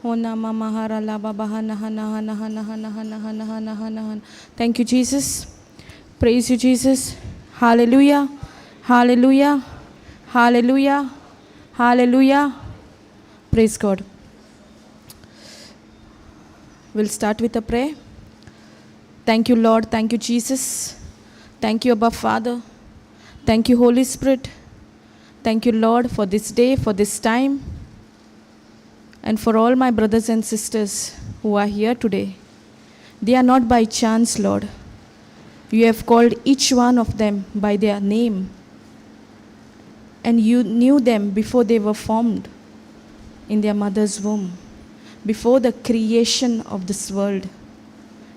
Honama Mahara Laba Bahana Hana Hana Hana Hana Hana Hana Hana Hana Hana. Thank you, Jesus. Praise you, Jesus. Hallelujah. Hallelujah. Hallelujah. Hallelujah. Praise God. We'll start with a prayer. Thank you, Lord. Thank you, Jesus. Thank you, Abba Father. Thank you, Holy Spirit. Thank you, Lord, for this day, for this time, and for all my brothers and sisters who are here today. They are not by chance, Lord. You have called each one of them by their name, and you knew them before they were formed in their mother's womb, before the creation of this world.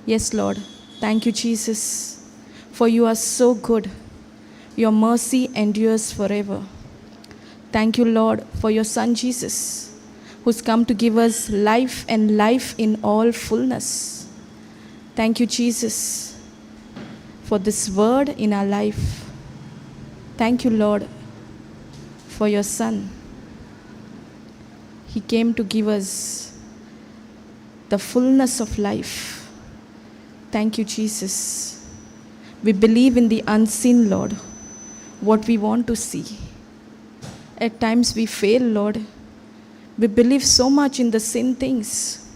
Yes, Lord. Thank you, Jesus, for you are so good. Your mercy endures forever. Thank you, Lord, for your Son Jesus, who's come to give us life and life in all fullness. Thank you, Jesus, for this word in our life. Thank you, Lord, for your Son. He came to give us the fullness of life. Thank you, Jesus. We believe in the unseen, Lord, what we want to see. At times we fail, Lord. We believe so much in the sin things.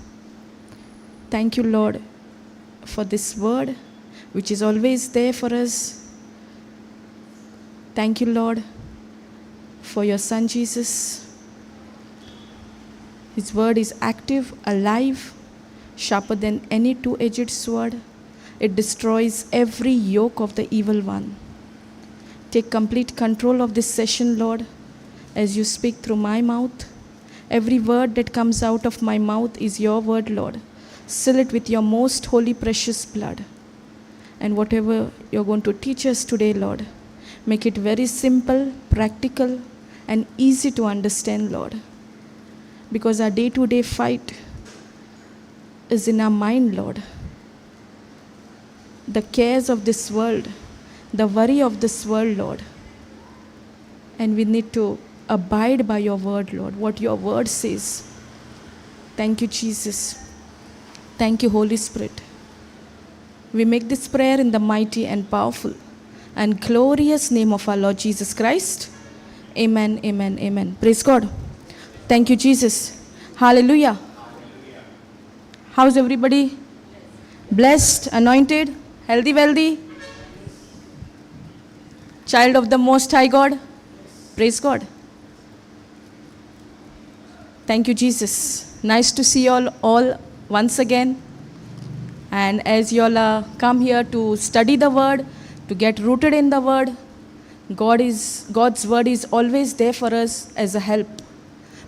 Thank you, Lord, for this word, which is always there for us. Thank you, Lord, for your Son Jesus. His word is active, alive, sharper than any two-edged sword. It destroys every yoke of the evil one. Take complete control of this session, Lord, as you speak through my mouth. Every word that comes out of my mouth is your word, Lord. Seal it with your most holy, precious blood. And whatever you're going to teach us today, Lord, make it very simple, practical, and easy to understand, Lord. Because our day-to-day fight is in our mind, Lord. The cares of this world, the worry of this world, Lord. And we need to abide by your word, Lord, what your word says. Thank you, Jesus. Thank you, Holy Spirit. We make this prayer in the mighty and powerful and glorious name of our Lord Jesus Christ. Amen, amen, amen. Praise God. Thank you, Jesus. Hallelujah. How's everybody? Blessed, anointed, healthy, wealthy? Child of the Most High God? Praise God. Thank you, Jesus. Nice to see you all once again. And as you all come here to study the Word, to get rooted in the Word, God's Word is always there for us as a help.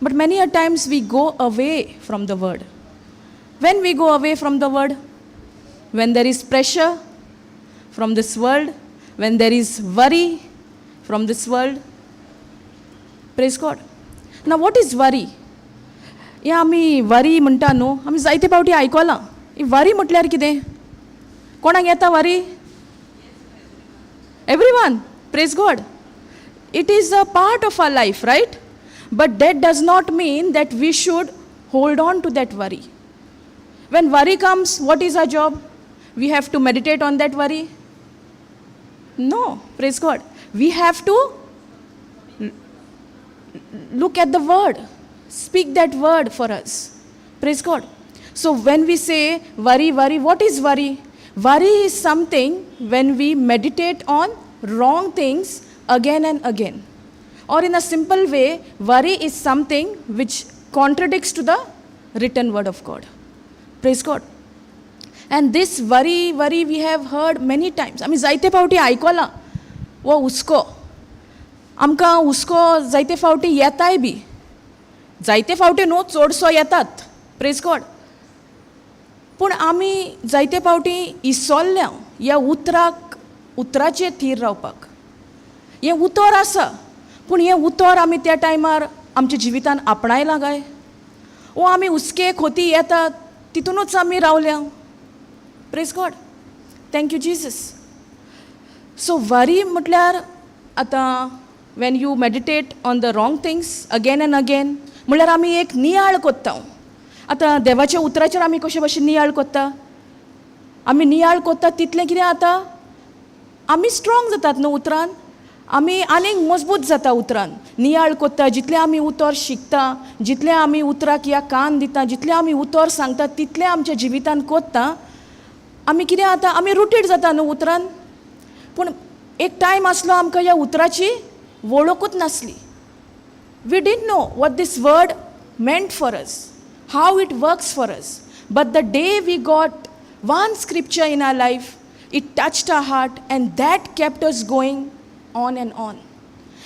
But many a times we go away from the Word. When we go away from the Word, when there is pressure from this world, when there is worry from this world, praise God. Now what is worry? या आमी worry म्हणटा न्हू आमी जायते फावटी आयकलां ही worry म्हटल्यार कितें कोणाक येता worry everyone praise God it is a part of our life right but that does not mean that we should hold on to that worry when worry comes what is our job we have to meditate on that worry no praise God we have to look at the word speak that word for us praise God so when we say worry what is worry worry is something when we meditate on wrong things again and again or in a simple way worry is something which contradicts to the written word of God praise God and this worry we have heard many times आमी जायते फावटी आयकलां वो हुस्को आमकां हुस्को जायते फावटी येताय बी जायते फावटी न्हू चडसो येतात प्रेज गॉड पूण आमी जायते फावटी इसोल्ल्या ह्या उतराचेर थीर रावपाक हें उतर आसा पूण हें उतर आमी त्या टायमार आमच्या जिवितान आपणायलां काय वो आमी हुस्के खोती येतात तितूनच आमी रावल्या praise God thank you Jesus so worry म्हटल्यार आतां when you meditate on the wrong things again and again म्हळ्यार आमी एक नियाळ कोत्ता आतां देवाच्या उतराचेर आमी कशे भाशेन नियाळ कोत्ता, आमी नियाळ कोत्ता तितलें कितें जाता, आमी स्ट्रॉंग जातात न्हू उतरान, आमी आनीक मजबूत जाता उतरान. नियाळ कोत्ता जितलें आमी उतर शिकता, जितलें आमी उतराक ह्या कान दिता, जितलें आमी उतर सांगता तितलें आमच्या जिवितान कोत्ता, आमी कितें जाता, आमी रुटीड जाता न्हू उतरान. पूण एक टायम आसलो आमकां ह्या उतराची वळखूच नासली. We didn't know what this word meant for us, how it works for us. But the day we got one scripture in our life, it touched our heart, and that kept us going on and on.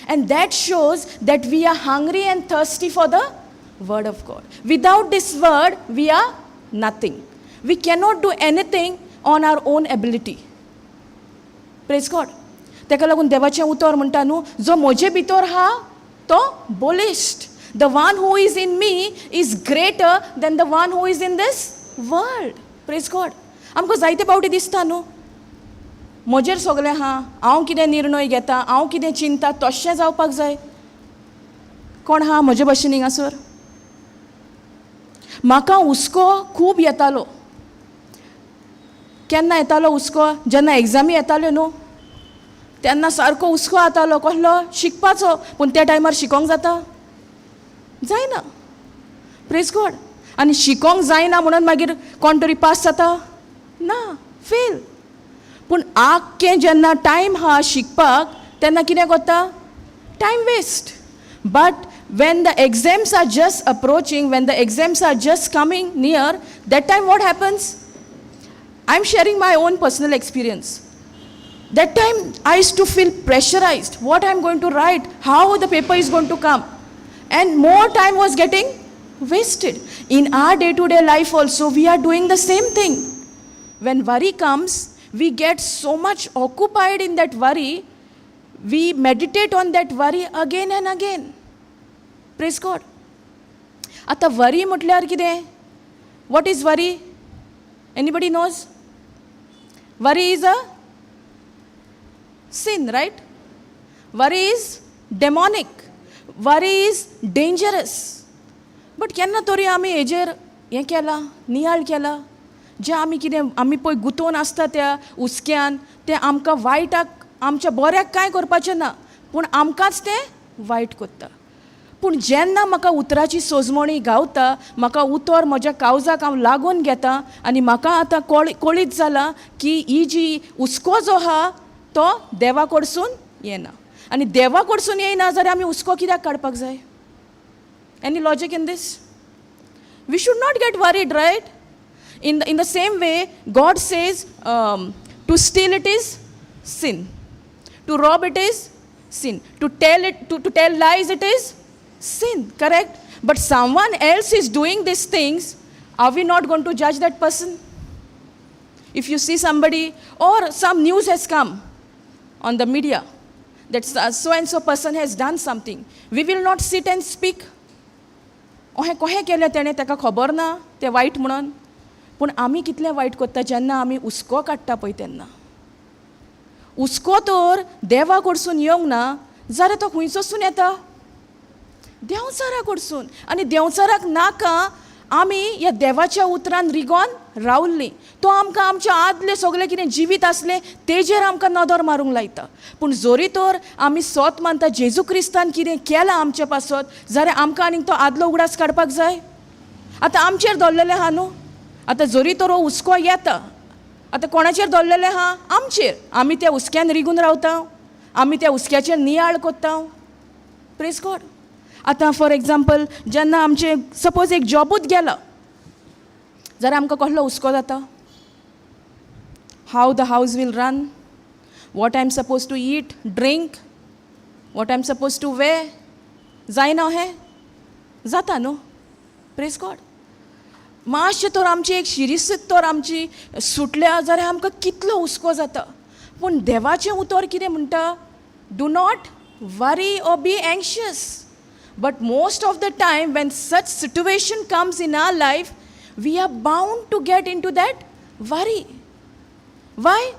And that shows that we are hungry and thirsty for the word of God. Without this word, we are nothing. We cannot do anything on our own ability. Praise God. तेका लागून देवाचें उतर म्हणटा न्हू, जो म्हजे भितर हा तो बोलिश्ट. The one who is in me is greater than the one who is in this world. Praise God. आमकां जायते फावटी दिसता न्हू, म्हजेर सगलें हा, हांव कितें निर्णय घेता, हांव कितें चिंता तशें जावपाक जाय. कोण हा म्हजे भाशेन हिंगासर? म्हाका हुस्को खूब येतालो. केन्ना येतालो हुस्को? जेन्ना एग्जामी येताल्यो न्हू, तेन्ना सारको हुस्को जातालो. कसलो? शिकपाचो. पूण त्या टायमार शिकोंक जाता? जायना. Praise God. आनी शिकोंक जायना म्हणून मागीर कोण तरी पास जाता? ना, फेल. पूण आख्खें जेन्ना टायम हा शिकपाक, तेन्ना कितें कोत्ता? Time waste. But when the exams are just approaching, when the exams are just coming near, that time what happens? I'm sharing my own personal experience. That time I used to feel pressurized. What I'm going to write, how the paper is going to come. And more time was getting wasted. In our day-to-day life also, we are doing the same thing. When worry comes, we get so much occupied in that worry, we meditate on that worry again and again. Praise God. आता worry म्हटल्यार कितें? What is worry? Anybody knows? Worry is a sin, right? Worry is demonic. Worry is dangerous. But केन्ना तरी आमी हेजेर हें केलां, नियाळ केलां. जें आमी कितें आमी पळय गुंतोवन आसता त्या हुस्क्यान, तें आमकां वायटाक, आमच्या बऱ्याक कांय करपाचें ना, पूण आमकांच तें वायट कोत्ता. पूण जेन्ना म्हाका उतराची सोजमणी गावता, म्हाका उतर म्हज्या काळजाक हांव लागून घेता, आनी म्हाका आतां कळीत जालां की ही जी हुस्को जो आहा तो देवा कडसून येना. आनी देवा कडसून येयना जाल्यार आमी हुस्को कित्याक काडपाक जाय? Any logic in this? We should not get worried, right? In the same way, God says to steal it is sin. To rob it is sin. To tell lies it is sin, correct? But someone else is doing these things, are we not going to judge that person? If you see somebody or some news has come on the media that so and so person has done something, we will not sit and speak. अहें कहें केलें तेणें ताका खबर ना तें वायट म्हणून. पूण आमी कितलें वायट कोत्ता जेन्ना आमी हुस्को काडटा पळय तेन्ना. हुस्को तर देवा कडसून येवंक ना जाल्यार तो खंयचोसून येता? देंवचारा कडसून. आनी देंवचाराक नाका आमी ह्या देवाच्या उतरान रिगोन रावल्लीं. तो आमकां आमचें आदलें सगळें कितें जिवीत आसलें तेजेर आमकां नदर मारूंक लायता. पूण जोरी तर आमी सोत मानता जेजू क्रिस्तान कितें केलां आमचे पासत, जाल्यार आमकां आनीक तो आदलो उगडास काडपाक जाय. आतां आमचेर दवरलेलें आहा न्हू. आतां जोरी तर हो हुस्को येता, आतां कोणाचेर दवरलेलें आहा? आमचेर. आमी त्या हुस्क्यान रिगून रावता, आमी त्या हुस्क्याचेर नियाळ कोत्ता. Praise God. आतां फॉर एग्जाम्पल जेन्ना आमचें सपोज एक जॉबूच गेला जाल्यार आमकां कसलो हुस्को जाता? How the house will run, what I am suppose to eat, drink, what I am suppose to wear. जायना हें? जाता न्हू. Praise God. मातशें तर आमची एक शिरीसीत तर आमची सुटल्या जाल्यार आमकां कितलो हुस्को जाता. पूण देवाचें उतर कितें म्हणटा? Do not worry or be anxious. But most of the time when such situation comes in our life, we are bound to get into that worry. Why?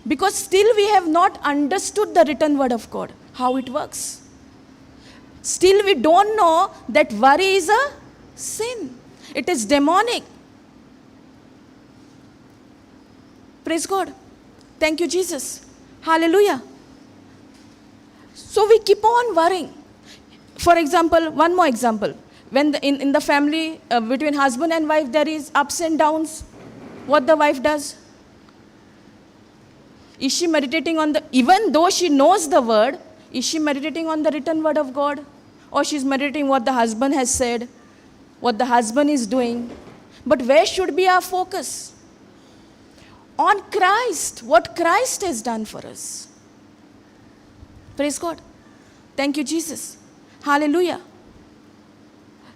Because still we have not understood the written word of God, how it works. Still we don't know that worry is a sin. It is demonic. Praise God. Thank you, Jesus. Hallelujah. So we keep on worrying. For example, one more example. When in the family, between husband and wife, there is ups and downs. What the wife does? Is she meditating on the, even though she knows the word, is she meditating on the written word of God? Or she's meditating what the husband has said, what the husband is doing? But where should be our focus? On Christ, what Christ has done for us. Praise God. Thank you, Jesus. Hallelujah.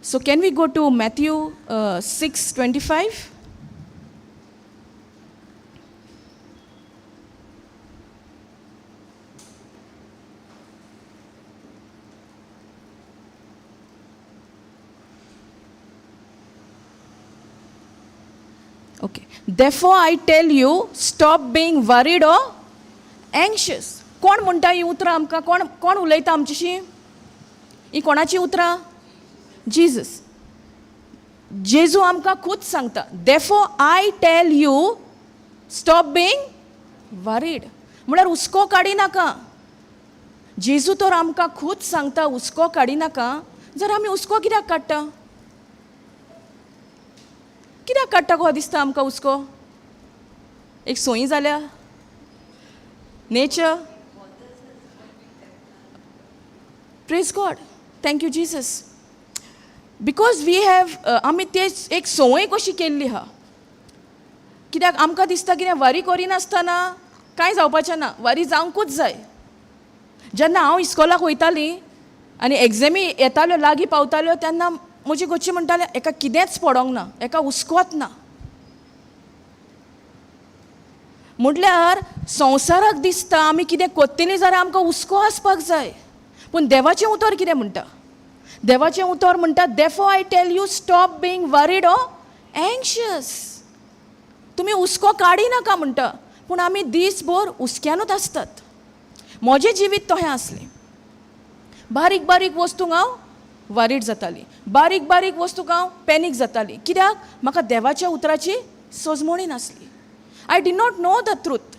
So can we go to Matthew 6:25? Okay. Therefore I tell you, stop being worried or anxious. कोण म्हणटा ही उतरां आमकां? कोण उलयता आमच्याशी? ही कोणाची उतरां? Jesus. जेजू आमकां खूद सांगता. Therefore I tell you, stop being worried. म्हळ्यार हुस्को काडिनाका. जेजू तर आमकां खूद सांगता हुस्को काडिनाका. जर आमी हुस्को कित्याक काडटा? कित्याक काडटा कहो दिसता आमकां हुस्को? एक सोयी जाल्या? Nature? Praise God. Thank you, Jesus. Because we have, आमी ते एक संवय कशी केल्ली आहा. कित्याक आमकां दिसता कितें वरी करिनासतना कांय जावपाचें ना. वरी जावंकूच जाय. जेन्ना हांव इस्कॉलाक वयतालीं आनी एग्जामी येताल्यो लागीं पावताल्यो तेन्ना म्हजी घरची म्हणटाले एका कितेंच पडोंक ना, एका हुस्कोच ना. म्हटल्यार संवसाराक दिसता आमी कितें कोत्तलीं जाल्यार आमकां हुस्को आसपाक जाय. पूण देवाचें उतर कितें म्हणटा? देवाचें उतर म्हणटा, therefore I tell you, stop being worried or anxious. तुमी हुस्को काडिनाका म्हणटा. पूण आमी दीसभर हुस्क्यानूच आसतात. म्हजें जिवीत तहें आसलें. बारीक बारीक वस्तूंक हांव वरीड जाताली. बारीक बारीक वस्तूक हांव पॅनीक जाताली. कित्याक? म्हाका देवाच्या उतराची सोजमोणी नासली. I did not know the truth.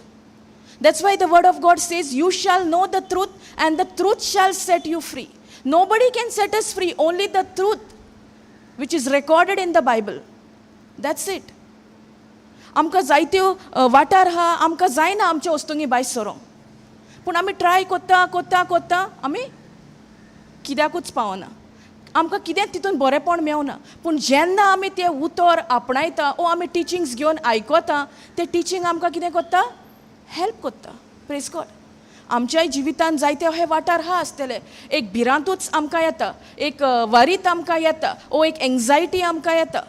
That's why the word of God says, you shall know the truth and the truth shall set you free. Nobody can set us free, only the truth which is recorded in the Bible. That's it. आमकां जायत्यो वाठार आहा, आमकां जायना आमच्या वस्तूंनी भायर सरोंक. पूण आमी ट्राय कोत्ता कोत्ता कोत्ता आमी कित्याकूच पावना. आमकां कितेंच तितून बरेंपण मेवना. पूण जेन्ना आमी तें उतर आपणायता ओ आमी टिचिंग्स घेवन आयकता, तें टिचींग आमकां कितें कोत्ता? हेल्प कोत्ता. Praise God. आमच्याय जिवितान जायते हे वाठार आहा आसतले. एक भिरांतूच आमकां येता, एक वरीत आमकां येता, ओ एक एंग्जायटी आमकां येता.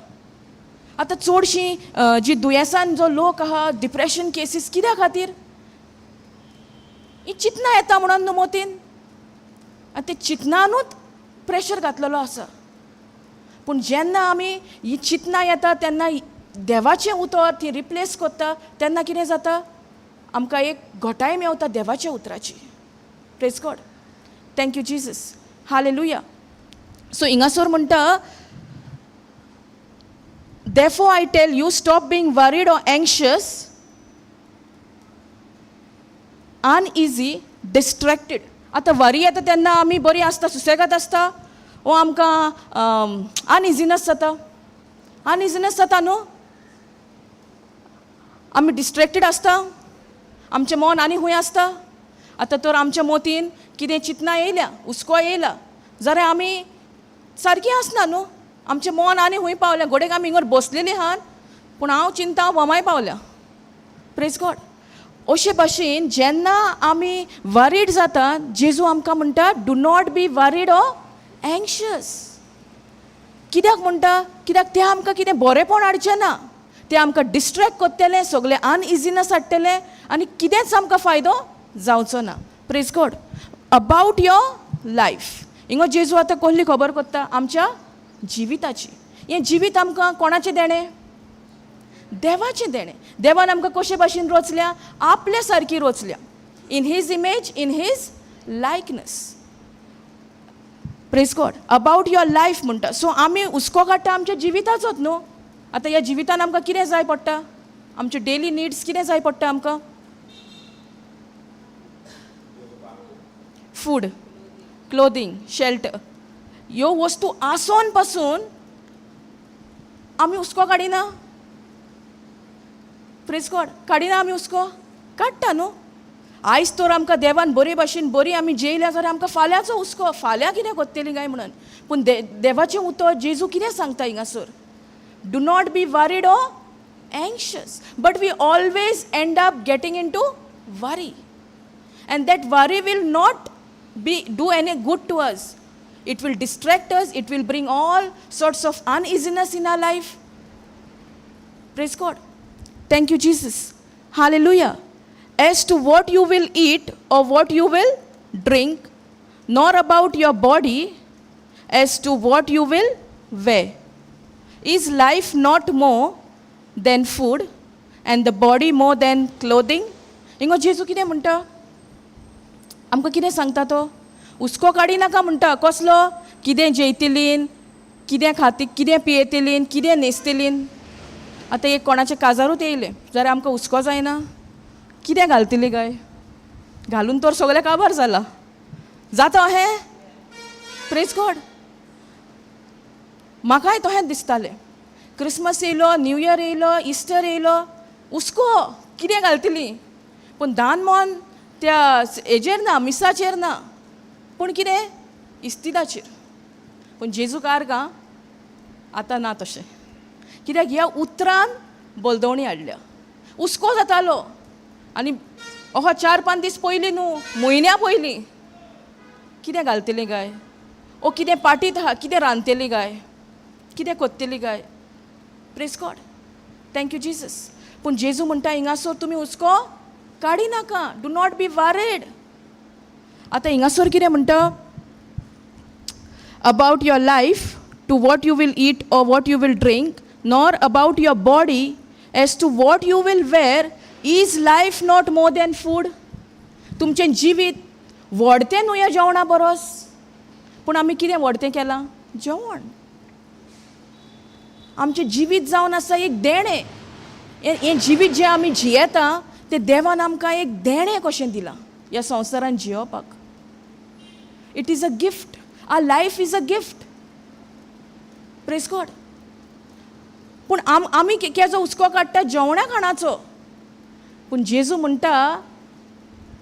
आतां चडशीं जी दुयेंसान जो लोक आहा, डिप्रेशन केसीस कित्या खातीर? ही चिंतना येता म्हणून न्हू मोतीन. आनी ते चिंतनानूच प्रेशर घातलेलो आसा. पूण जेन्ना आमी ही चिंतना येता तेन्ना देवाचें उतर ती रिप्लेस कोत्ता तेन्ना कितें जाता? आमकां एक घटाय मेवता देवाच्या उतराची. Praise God. Thank you Jesus. Hallelujah. So हिंगासोर म्हणटा, therefore I tell you, stop being worried or anxious, uneasy, distracted. आतां वरी येता तेन्ना आमी बरी आसता, सुसेगाद आसता, ओ आमकां अनइजिनस जाता. अनइजिनस जाता न्हू. आमी डिस्ट्रॅक्टेड आसता. आमचें मन आनी खूंय आसता. आतां तर आमच्या मोतीन कितें चिंतना येयल्या, हुस्को येयला जाल्यार आमी सारकीं आसना न्हू. आमचें मन आनी खूंय पावलें. घोडेक आमी हिंगर बसलेलीं आहात पूण हांव चिंता हांव वमाय पावल्या. Praise God. अशे भाशेन जेन्ना आमी वरीड जाता, जेजू आमकां म्हणटा, do not be worried or anxious. कित्याक म्हणटा? कित्याक तें आमकां कितें बरेंपण हाडचें ना. तें आमकां डिस्ट्रॅक्ट कोत्तेलें, सगलें अनइजिनस हाडटलें आनी कितेंच आमकां फायदो जावचो ना. Praise God. About your life. हिंगो जेजू आतां कसली खबर कोत्ता? आमच्या जिविताची. हें जिवीत आमकां कोणाचें देणें? देवाचें देणें. देवान आमकां कशे भाशेन रचल्या? आपल्या सारकी रचल्या. In his image, in his likeness. Praise God. About your life म्हणटा. सो आमी हुस्को काडटा आमच्या जिविताचोच न्हू. आतां ह्या जिवितान आमकां कितें जाय पडटा? आमचे डेली निड्स कितें जाय पडटा आमकां? Food, clothing, shelter. ह्यो वस्तू आसोन पासून आमी हुस्को काडिना. Praise God. काडिना आमी हुस्को? काडटा न्हू. आयज तर आमकां देवान बरे भाशेन बरी आमी जेयल्या जाल्यार आमकां फाल्यांचो हुस्को, फाल्यां कितें कोत्तेली काय म्हणून. पूण देवाचें उतर जेजू कितें सांगता हिंगासर? Do not be worried or anxious. But we always end up getting into worry. And that worry will not do any good to us. It will distract us. It will bring all sorts of uneasiness in our life. Praise God. Thank you, Jesus. Hallelujah. As to what you will eat or what you will drink, nor about your body as to what you will wear. Is life not more than food and the body more than clothing? हिंगो जेजू कितें म्हणटा? आमकां कितें सांगता तो? हुस्को काडिनाका म्हणटा. कसलो? कितें जेयतलीन, कितें खाती, कितें पियेतलीन, कितें न्हेसतलीन. आतां एक कोणाचें काजारूच येयलें जाल्यार आमकां हुस्को जायना. कितें घालतली काय? घालून तर सगळें काबार जाला. जाता अहें? Praise God. म्हाकाय तहेंच दिसतालें. क्रिसमस येयलो, न्यू इयर येयलो, इस्टर येयलो, हुस्को कितें घालतली? पूण दान मोन त्या हेजेर ना, मिसाचेर ना, पूण कितें इस्तिदाचेर. पूण जेजू कारगा आतां ना तशें. कित्याक ह्या उतरान बोलदवणी हाडल्या. हुस्को जातालो आनी अहो 4-5 दीस पयलीं न्हू, म्हयन्या पयलीं कितें घालतली काय? ओ कितें पाटीत आहा, कितें रांदतली काय? कितें कोत्तली काय? Praise God. Thank you Jesus. पूण जेजू म्हणटा हिंगासर तुमी हुस्को काडिनाका. Do not be worried. आतां हिंगासर कितें म्हणटा? About your life to what you will eat or what you will drink, nor about your body as to what you will wear. Is life not more than food? तुमचें जिवीत व्हडतें न्हू ह्या जेवणा boroughs. पूण आमी कितें व्हडतें केलां? जेवण. आमचें जिवीत जावन आसा एक देणें. हें जिवीत जें आमी जियेता तें देवान आमकां एक देणें कशें दिलां ह्या संवसारान जियोवपाक. It is a gift. Our life is a gift. Praise God. पूण आमी केजो हुस्को काडटा? जेवणा खाणाचो. पूण जेजू म्हणटा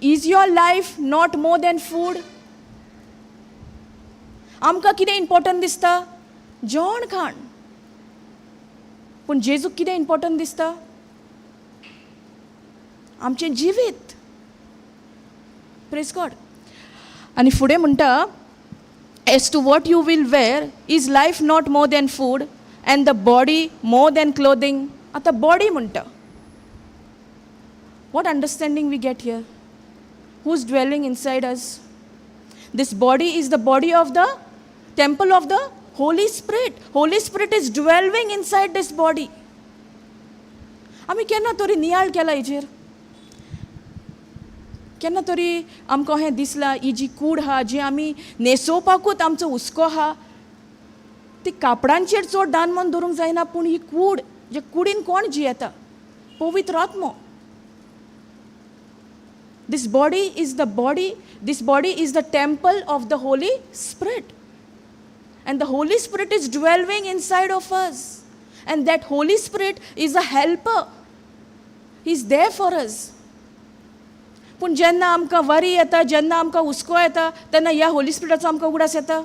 is your life not more than food? आमकां कितें इम्पॉर्टंट दिसता? जेवण खाण. पूण जेजूक कितें इम्पॉर्टंट दिसता? आमचें जिवीत. Praise God. आनी फुडें म्हणटा as to what you will wear is life not more than food and the body more than clothing. आतां बॉडी म्हणटा. What understanding we get here? Who is dwelling inside us? This body is the body of the temple of the Holy Spirit. Holy Spirit is dwelling inside this body. आमी केन्ना तरी नियाळ केला हेजेर? केन्ना तरी आमकां अहें दिसलां ही जी कूड आहा जी आमी न्हेसोवपाकूच आमचो हुस्को आहा ती कापडांचेर चड दान मन दवरूंक जायना. पूण ही कूड जे कुडीन कोण जियेता? पवित्र आत्मो. This body is the temple of the Holy Spirit. And the Holy Spirit is dwelling inside of us. And that Holy Spirit is a helper. He's there for us. पूण जेन्ना आमकां वरी येता, जेन्ना आमकां हुस्को येता, तेन्ना ह्या होली स्पिरिटाचो आमकां उगडास येता.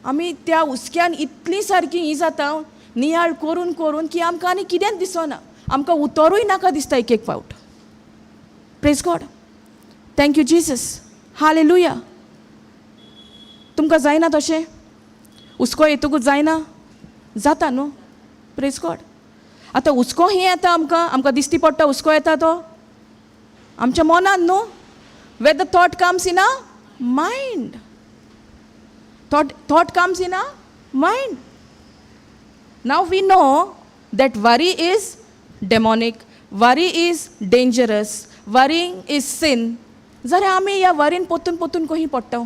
आमी त्या हुस्क्यान इतलीं सारकीं ही जाता नियाळ करून करून की आमकां आनी कितेंच दिसना. आमकां उतरूय नाका दिसता एक एक फावट. Praise God. Thank you Jesus. Hallelujah. तुमकां जायना तशें? हुस्को येतकूच जायना? जाता न्हू. Praise God. आतां हुस्को ही येता आमकां दिसती पडटा हुस्को येता तो आमच्या मनान न्हू. Where the thought comes in a mind. Thought comes in a mind. Now we know that worry is demonic, worry is dangerous, worrying is sin. जाल्यार आमी ह्या वरीन पोतून पोतून खंय पडटा?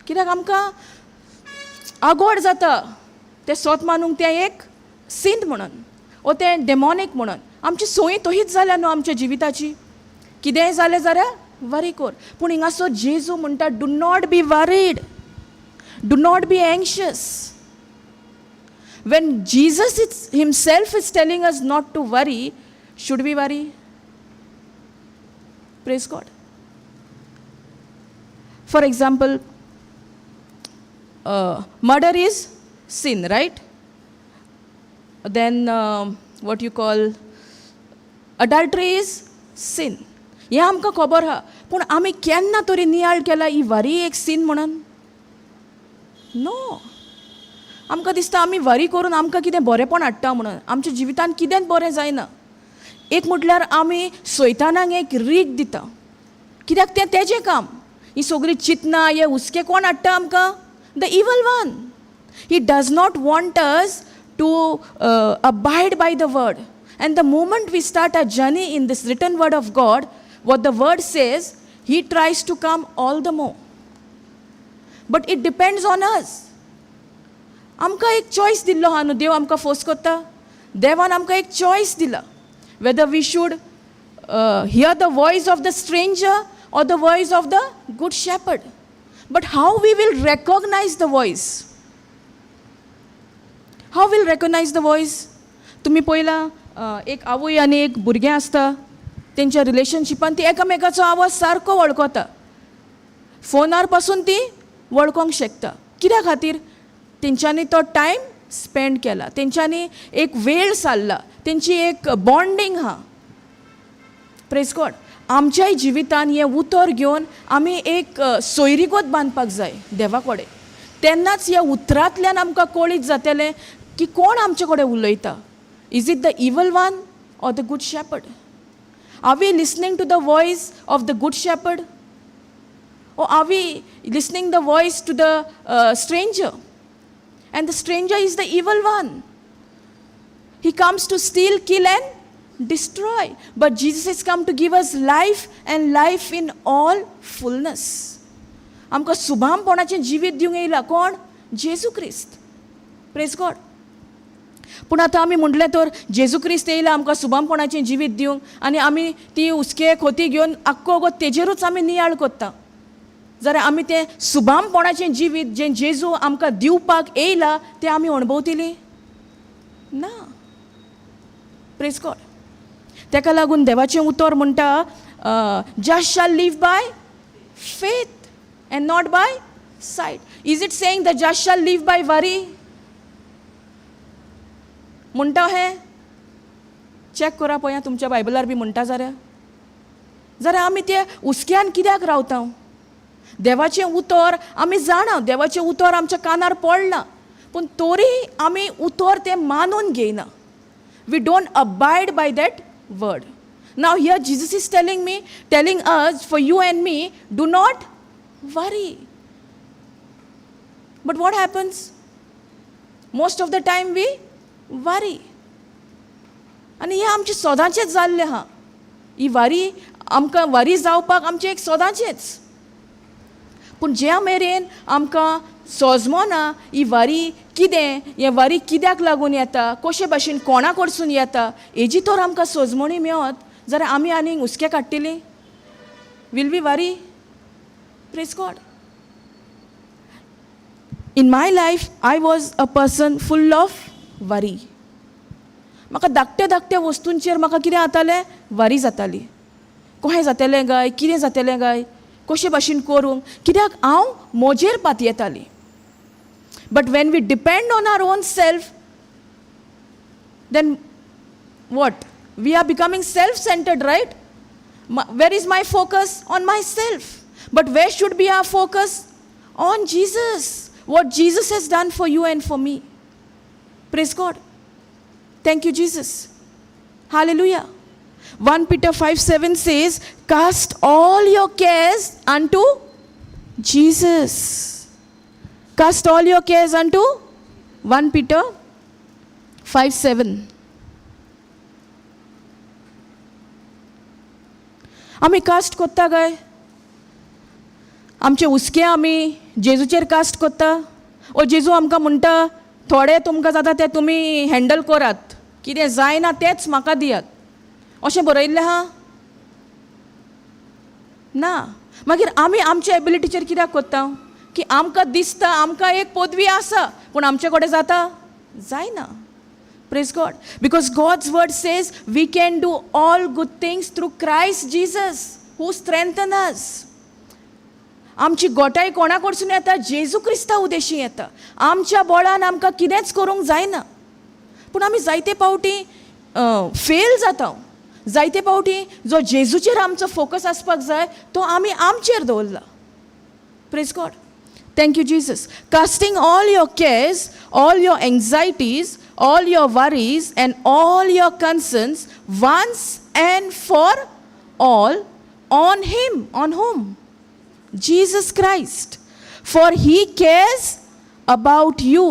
कित्याक आमकां आगोड जाता तें स्वत मानूंक तें एक सिंध म्हणून ओ तें डेमॉनीक म्हणून. आमची सोय तशीच जाल्या न्हू आमच्या जिविताची. कितेंय जालें जाल्यार वरी कोर. पूण हिंगासो जेजू म्हणटा, do not be worried, do not be anxious. When Jesus himself is telling us not to worry, should we worry? Praise God. For example, murder is sin, right? Then what you call adultery is sin. हें आमकां खबर आहा. पूण आमी केन्ना तरी नियाळ केला ही वरी एक सीन म्हणून? नो. आमकां दिसता आमी वरी करून आमकां कितें बरेंपण हाडटा म्हणून. आमच्या जिवितांत कितेंच बरें जायना. एक म्हटल्यार आमी सैतानाक एक रीग दिता. कित्याक तें तेजें काम. ही सगळीं चिंतनां हे हुस्के कोण हाडटा आमकां? The evil one. He does not want us to abide by the word. And the moment we start our journey in this written word of God, what the word says, he tries to come all the more. But it depends on us. आमकां एक choice दिल्लो हा न्हू देव आमकां force करता. देवान आमकां एक चॉयस दिला. Whether we should hear the voice of the stranger or the voice of the good shepherd. But how we will recognize the voice? How will recognize the voice? तुम्ही पळयला एक आवय आनी एक भुरगें आसता. तेंच्या रिलेशनशिपान ती एकामेकाचो आवाज सारको वळखता. फोनार पासून ती वळखोंक शकता. कित्या खातीर? तेंच्यांनी तो टायम स्पेंड केला. तेंच्यांनी एक वेळ सारला. तेंची एक बॉन्डिंग हा. Praise God. आमच्याय जिवितान हें उतर घेवन आमी एक सोयरीगत बांदपाक जाय देवा कडेन. तेन्नाच ह्या उतरांतल्यान आमकां कळीत जातलें की कोण आमचे कडेन उलयता. Is it the evil one or the good shepherd? Are we listening to the voice of the good shepherd? Or are we listening the voice to the stranger? And the stranger is the evil one. He comes to steal, kill and destroy. But Jesus has come to give us life and life in all fullness. आमकां सुभामपणाचें जिवीत दिवंक येयला. कोण? जेजू क्रिस्त. Praise God. पूण आतां आमी म्हटलें तर जेजू क्रिस्त येयला आमकां सुभामपणाचें जिवीत दिवंक आनी आमी ती हुस्के खोती घेवन आख्खो गो तेजेरूच आमी नियाळ कोत्ता. जाल्यार आमी तें सुभामपणाचें जिवीत जें जेजू आमकां दिवपाक येयला तें आमी अणभवतलीं ना. Praise God. तेका लागून देवाचें उतर म्हणटा just shall live by faith and not by sight. Is it saying the just shall live by worry? म्हणटा हें चॅक करा पळया तुमच्या बायबलार बी म्हणटा जाल्यार आमी ते हुस्क्यान कित्याक रावता? देवाचें उतर आमी जाणा. देवाचें उतर आमच्या कानार पडलां. पूण तोरी आमी उतर तें मानून घेयना. We don't abide by that word. Now here Jesus is telling us for you and me, do not worry. But what happens? Most of the time we worry. आनी हें आमचें सोदांचेंच जाल्लें आहा. ही वरी आमकां वरी जावपाक आमचें एक सोदांचेंच. पूण ज्या मेरेन आमकां सोजमोना ही वरी कितें, हें वरी कित्याक लागून येता, कशे भाशेन कोणा कडसून येता, हेजी तर आमकां सोजमणी मेळत जाल्यार आमी आनीक हुस्के काडटलीं. Will we worry? Praise God. In my life I was a person full of worry. म्हाका धाकट्या वस्तूंचेर म्हाका कितें जातालें? वरी जाताली. कशें जातलें काय, कितें जातलें काय, कशे भाशेन करूंक, कित्याक हांव म्हजेर पातयेताली. But when we depend on our own self, then what? We are becoming self centred, right? Where is my focus? On my self. But where should be our focus? On Jesus. What Jesus has done for you and for me. Praise God. Thank you, Jesus. Hallelujah. 1 Peter 5:7 says, cast all your cares unto Jesus. Cast all your cares unto 1 Peter 5:7. आमी cast कोत्ता काय? आमचे हुस्के आमी जेजूचेर cast कोत्ता, ओ जेजू आमकां म्हणटा थोडे तुमकां जाता ते तुमी हँडल करात, कितें जायना तेंच म्हाका दियात, अशें बरयल्लें आहा ना. मागीर आमी आमच्या एबिलिटीचेर कित्याक कोत्ता की आमकां दिसता आमकां एक पदवी आसा पूण आमचे कडेन जाता जायना. Praise God. Because God's word says we can do all good things through Christ Jesus who strengthens us. आमची गोटाय कोणा कडसून येता? जेजू क्रिस्ता उदेशी येता. आमच्या बळान आमकां कितेंच करूंक जायना. पूण आमी जायते पावटी फेल जाता. जायते पावटी जो जेजूचेर आमचो फोकस आसपाक जाय तो आमी आमचेर दवरला. Praise God. Thank you, Jesus. Casting all your cares, all your anxieties, all your worries, and all your concerns once and for all on Him. On whom? Jesus Christ. For He cares about you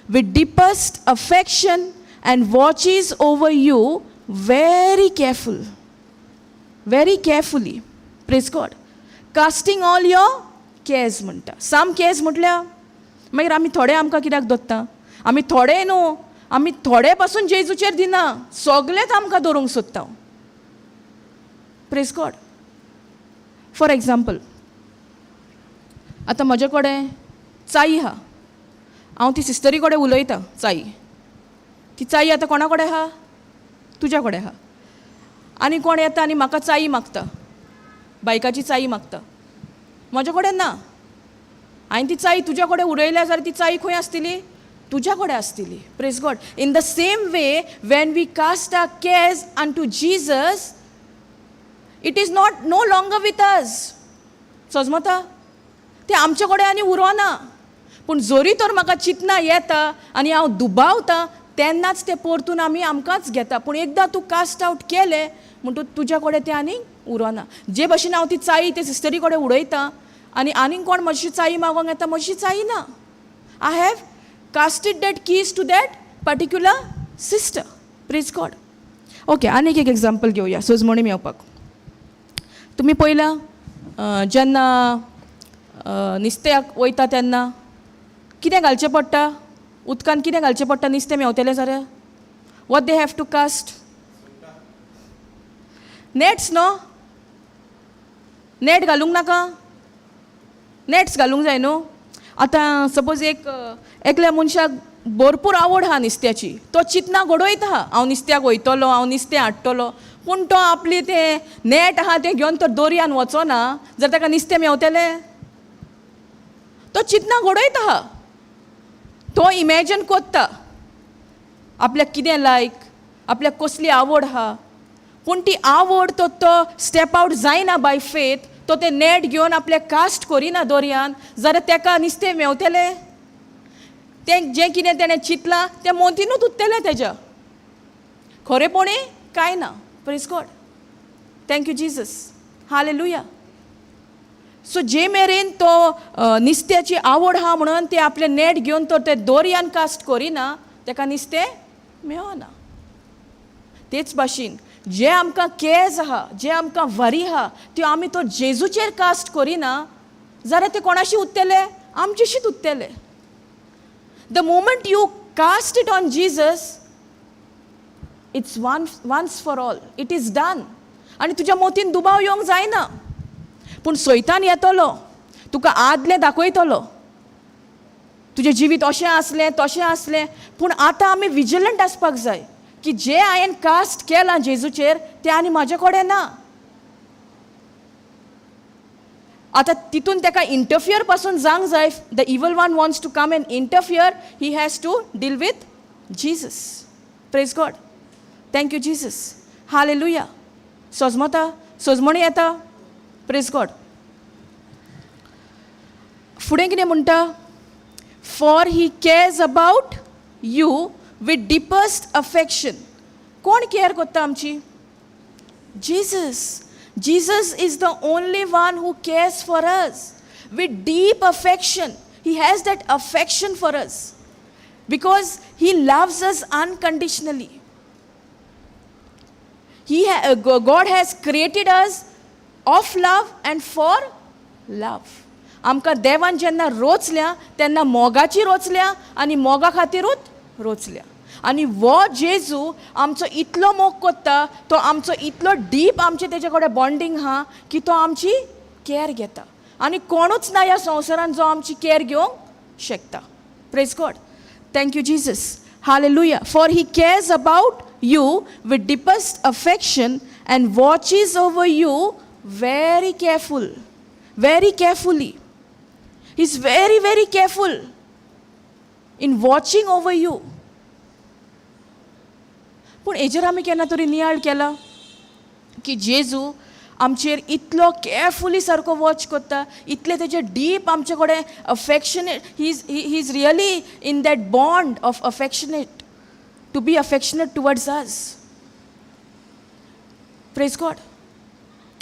with deepest affection and watches over you very carefully. Praise God. Casting all your case म्हणटा. साम case म्हटल्या मागीर आमी थोडे आमकां कित्याक दोत्ता? आमी थोडे न्हू, आमी थोडे पासून जेजूचेर दिना, सगळेंच आमकां दवरूंक सोदता. Praise God. फॉर एग्जाम्पल आतां म्हजे कडेन चाई आहा, हांव ती सिस्टरी कडेन उलयतां चाई. ती चाई आतां कोणा कडेन आहा? तुज्या कडेन आहा. आनी कोण येता आनी म्हाका चाई मागता, बायकाची चाई मागता. म्हजे कडेन ना. हांवें ती चाई तुज्या कडेन उडयल्या जाल्यार ती चाई खंय आसतली? तुज्या कडेन आसतली. Praise God. In the same way when we cast our cares unto Jesus, it is not no longer with us. समजता? ते आमचे कडेन आनी उरोना. पूण जोरी तर म्हाका चिंतना येता आनी हांव दुबावता तेन्नाच ते परतून आमी आमकांच घेता. पूण एकदां तूं कास्ट आवट केलें म्हणटूच तुज्या कडेन तें आनी उरोना. जे भशेन हांव ती चाई ते सिस्टरी कडेन उडयतां आनी आनीक कोण म्हजी चाई मागोंक येता, म्हजी चाई ना. I have casted that keys to that particular sister. Praise God. Okay, आनीक एक एग्जाम्पल घेवया सोजमणी मेळपाक. तुमी पळयलां जेन्ना नुस्त्याक वयता तेन्ना कितें घालचें पडटा? उदकान कितें घालचें पडटा नुस्तें मेवतलें जाल्यार? What they have to cast? Nets न्हू. नेट घालूंक नाका? नेट्स घालूंक जाय न्हू. आतां सपोज एकल्या मनशाक भरपूर आवड आहा नुस्त्याची, तो चिंतना घडोयता हांव नुस्त्याक वयतलो, हांव नुस्तें हाडटलो, पूण तो आपली तें नेट आहा तें घेवन तो दर्यान वचोना जाल्यार ताका नुस्तें मेवतलें? तो चिंतना घडोयता, तो इमॅजिन कोत्ता आपल्याक कितें लायक, आपल्याक कसली आवड आहा. पूण ती आवड तो स्टेप आवट जायना बाय फेथ, तो तें नेट घेवन आपले कास्ट करिना दर्यान जाल्यार ताका नुस्तें मेवतलें? तें जें कितें तेणें चिंतलां तें मोतीनूच उरतलें तेज्या. खरेपणी कांय ना. Praise God. Thank you Jesus. Hallelujah. So जे मेरेन तो नुस्त्याची आवड आहा म्हणून ते आपले नेट घेवन तो ते दर्यान कास्ट करिना ताका नुस्तें मेळना. तेच भाशेन जे आमकां केज आहा, जे आमकां वरी आहा, त्यो आमी तो जेजूचेर कास्ट करिना जाल्यार ते कोणाशी उरतले? आमचेशीच उरतले. The moment you cast it on Jesus, it's once for all. It is done. आनी तुज्या मोतीन दुबाव येवंक जायना. पूण सैतान येतलो, तुका आदलें दाखयतलो तुजें जिवीत अशें आसलें तशें आसलें. पूण आतां आमी विजिलंट आसपाक जाय की जे हांवें कास्ट केलां जेजूचेर तें आनी म्हाजे कडेन ना. आतां तितून ताका इंटरफियर पासून जावंक जाय. The evil one wants to come and interfere, he has to deal with Jesus. Praise God. Thank you Jesus. Hallelujah. सोजमता? सोजमणी येता? Praise God. फुडें कितें म्हणटा? For he cares about you with deepest affection. कोण केअर करता आमची? Jesus. Jesus is the only one who cares for us with deep affection. He has that affection for us because He loves us unconditionally. God has created us of love and for love. आमकां देवान जेन्ना रोचल्या तेन्ना मोगाची रोचल्या आनी मोगा खातीरूच रोचल्या. आनी वो जेजू आमचो इतलो मोग कोत्ता, तो आमचो इतलो डीप आमचे तेजे कडेन बॉन्डिंग आहा की तो आमची कॅर घेता. आनी कोणूच ना ह्या संवसारान जो आमची कॅर घेवंक शकता. Praise God. Thank you Jesus. Hallelujah. For he cares about you with deepest affection and watches over you very carefully. He's very, very careful in watching over you. पूण हेजेर आमी केन्ना तरी नियाळ केला की जेजू आमचेर इतलो केअरफुली सारको वॉच करता, इतले तेजे डीप आमचे कडेन affectionate. He is really in that bond of affectionate, to be affectionate towards us. Praise God.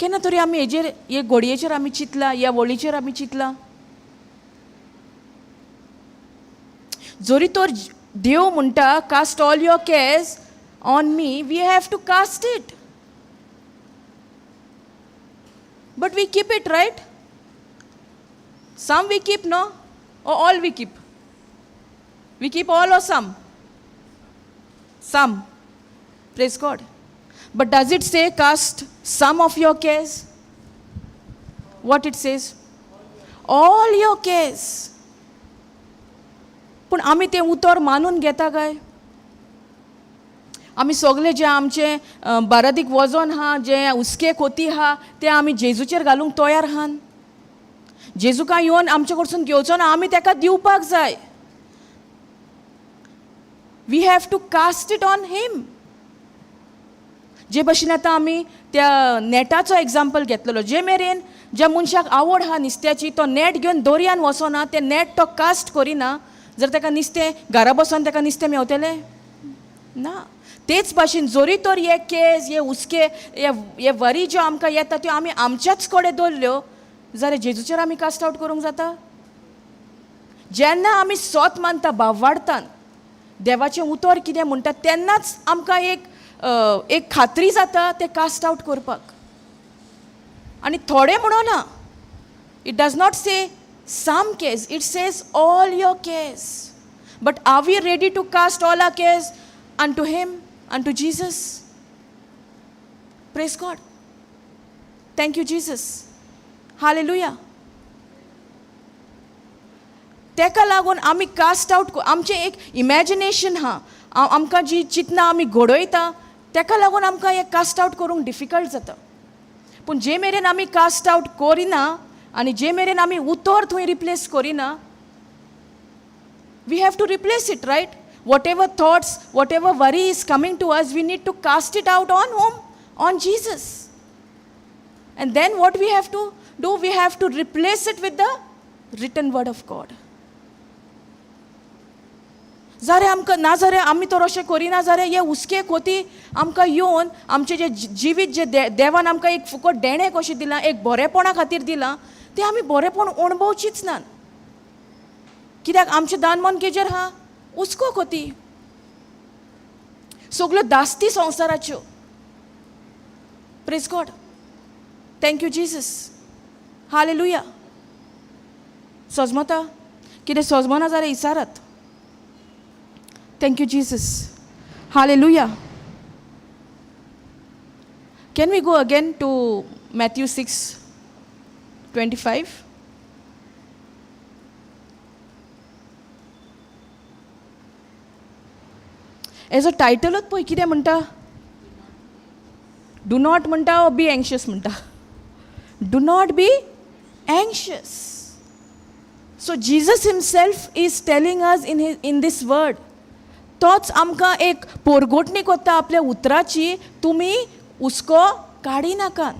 केन्ना तरी आमी हेजेर, हे घडयेचेर आमी चिंतला, ह्या वळीचेर आमी चिंतला. जोरी तर देव म्हणटा cast all your cares on me, we have to cast it. But we keep it, right? Some we keep, no? Or all we keep? We keep all or some? Some. Praise God. But does it say cast some of your cares? What it says? All your cares. पूण आमी तें उतर मानून घेता काय? आमी सगळे जे आमचे बारादीक वजन आहा, जे उस्के खोती आहा, ते आमी जेजूचेर घालूंक तयार आहान. जेजू काय येवन आमचे कडसून घेवचो ना, आमी तेका दिवपाक जाय. We have to cast it on him. जे भशेन आतां आमी त्या नेटाचो एग्जाम्पल घेतलेलो. जे मेरेन ज्या मनशाक आवड आहा नुस्त्याची, तो नेट घेवन दोरयान वचोना, ते नेट तो कास्ट करिना, जर ताका नुस्तें घरा बसून ताका नुस्तें मेवतलें ना. तेच भाशेन जोरी तर हे केस, हे उस्के, हे वरी ज्यो आमकां येता त्यो आमी आमच्याच कडेन दवरल्यो जाल्यार जेजूचेर आमी कास्ट आवट करूंक जाता. जेन्ना आमी सोत मानता भावार्थान देवाचें उतर कितें म्हणटा तेन्नाच आमकां एक खात्री जाता तें कास्ट आवट करपाक. आनी थोडे म्हणोना, it does not say some cares, it says all your cares. But are we ready to cast all our cares unto him, unto Jesus? Praise God. Thank you Jesus. Hallelujah. तेका लागून आमी cast out, आमचें एक imagination हा, आमकां जी चिंतना आमी घडयता तेका लागून आमकां हें कास्ट आवट करूंक डिफिकल्ट जाता. पूण जे मेरेन आमी कास्ट आवट करिना आनी जे मेरेन आमी उतर थंय रिप्लेस करिना, we have to replace it, right? Whatever thoughts, whatever worry is coming to us, we need to cast it out on whom? On Jesus. And then what we have to do? We have to replace it with the written word of God. जारे आमकां ना जाल्यार आमी तर अशें करिना जाल्यार हे उस्के खोती आमकां येवन आमचें जें जिवीत जें देवान आमकां एक फुकट देणें कशें दिलां, एक बरेपणा खातीर दिलां, तें आमी बरेपण अणभवचीच ना. कित्याक आमचें दानमन केजेर आहा उस्को खोती, सगल्यो दास्ती संवसाराच्यो. Praise God. Thank you Jesus. Hallelujah. सजमता कितें सजमना जाल्यार इसारात. Thank you Jesus. Hallelujah. Can we go again to Matthew 6:25? As a टायटलूच पळय कितें म्हणटा, डू नॉट म्हणटा ओ बी एंग्शियस म्हणटा. Do not be anxious. So Jesus himself is telling us in this word. तोच आमकां एक पोरगोटणी कोत्ता आपल्या उतराची, तुमी हुस्को काडी नाकात.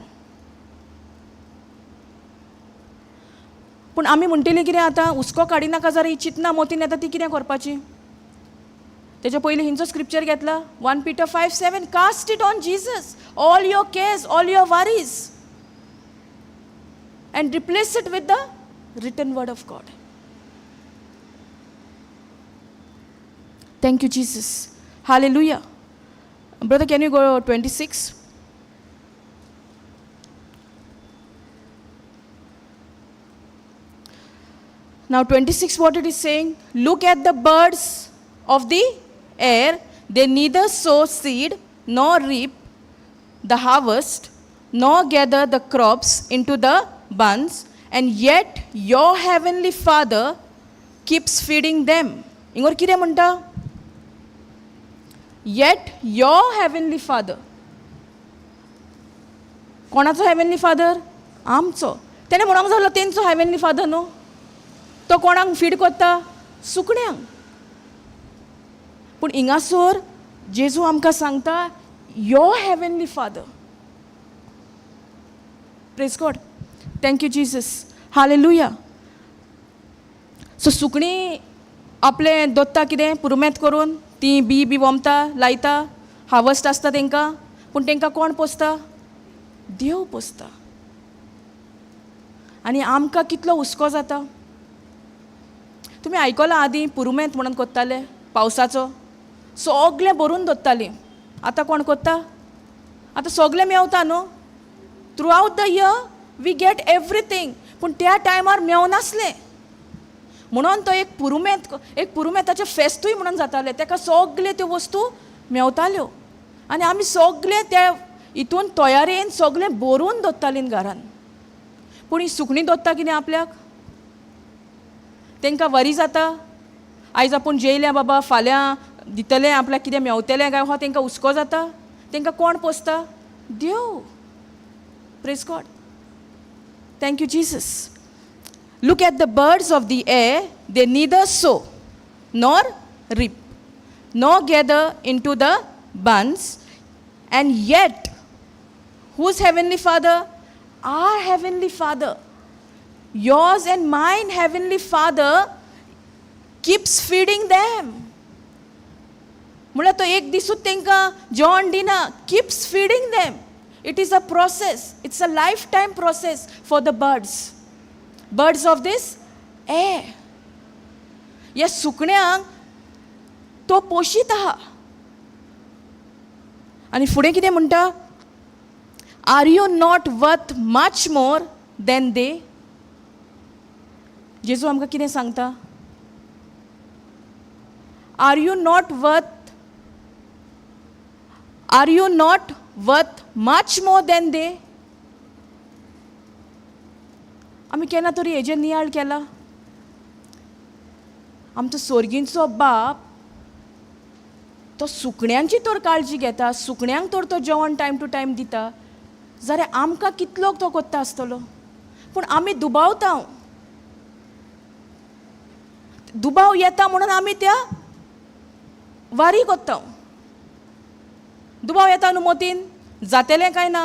पूण आमी म्हणटलीं कितें आतां, हुस्को काडी नाका जाल्यार ही चिंतना मोतीन येता ती कितें करपाची? तेच्या पयलीं हिंचो स्क्रिप्चर घेतला, 1 Peter 5:7. Cast it on Jesus, all your cares, all your worries, and replace it with the written word of God. Thank you Jesus. Hallelujah. Brother, can you go 26? Now 26 what it is saying, look at the birds of the air, they neither sow seed nor reap the harvest nor gather the crops into the barns, and yet your heavenly Father keeps feeding them. इंगोर कितें म्हणटा? Yet your heavenly Father. कोणाचो heavenly father? आमचो. तेणें म्हणूंक जालो तेंचो heavenly father न्हू. तो कोणाक फीड कोत्ता? सुकण्यांक. पूण हिंगासोर जेजू आमकां सांगता your heavenly father. Praise God. Thank you Jesus. Hallelujah. So सुकणीं आपलें दोत्ता कितें पुरुमेंत करून ती बी वोमता लायता, हार्वस्ट आसता तेंकां, पूण तेंकां कोण पोसता? देव पोसता. आनी आमकां कितलो हुस्को जाता. तुमी आयकलां आदीं पुरुमेंत म्हणून कोत्ताले पावसाचो, सगळें भरून दवरतालीं. आतां कोण कोत्ता? आतां सगळें मेवता न्हू. Throughout the year we get everything, पूण त्या टायमार मेवनासलें. म्हणून तो एक पुरुमेंताचें फेस्तूय म्हणून जातालें. ताका सगळे त्यो वस्तू मेवताल्यो आनी आमी सगळे त्या हितून तयारेन सगळें भरून दवरतालीं घरान. पूण ही सुकणीं दवरता कितें आपल्याक? तांकां वरी जाता, आयज आपूण जेयलें बाबा, फाल्यां दितलें आपल्याक कितें मेवतलें काय, हो तांकां हुस्को जाता. तांकां कोण पोसता? देव. Praise God. Thank you Jesus. Look at the birds of the air, they neither sow nor reap nor gather into the barns, and yet whose heavenly Father? Our heavenly Father, yours and mine heavenly Father keeps feeding them. म्हळ्यार तो एक दिसूच तांकां जेवण दिना, keeps feeding them. It is a process. It's a lifetime process for the birds. Birds of this air. ह्या सुकण्यांक तो पोशीत आहा. आनी फुडें कितें म्हणटा? Are you not worth much more than they? जेजू आमकां कितें सांगता? Are you not worth much more than they? आमी केन्ना तरी हेजेर नियाळ केला? आमचो सोर्गींचो बाप तो सुकण्यांची तर काळजी घेता, सुकण्यांक तर तो जेवण टायम टू टायम दिता, जाल्यार आमकां कितलो तो कोत्ता आसतलो. पूण आमी दुबावता. दुबाव येता म्हणून आमी त्या वारी कोत्ता. दुबाव येता न्हू मोतीन, जातलें काय ना.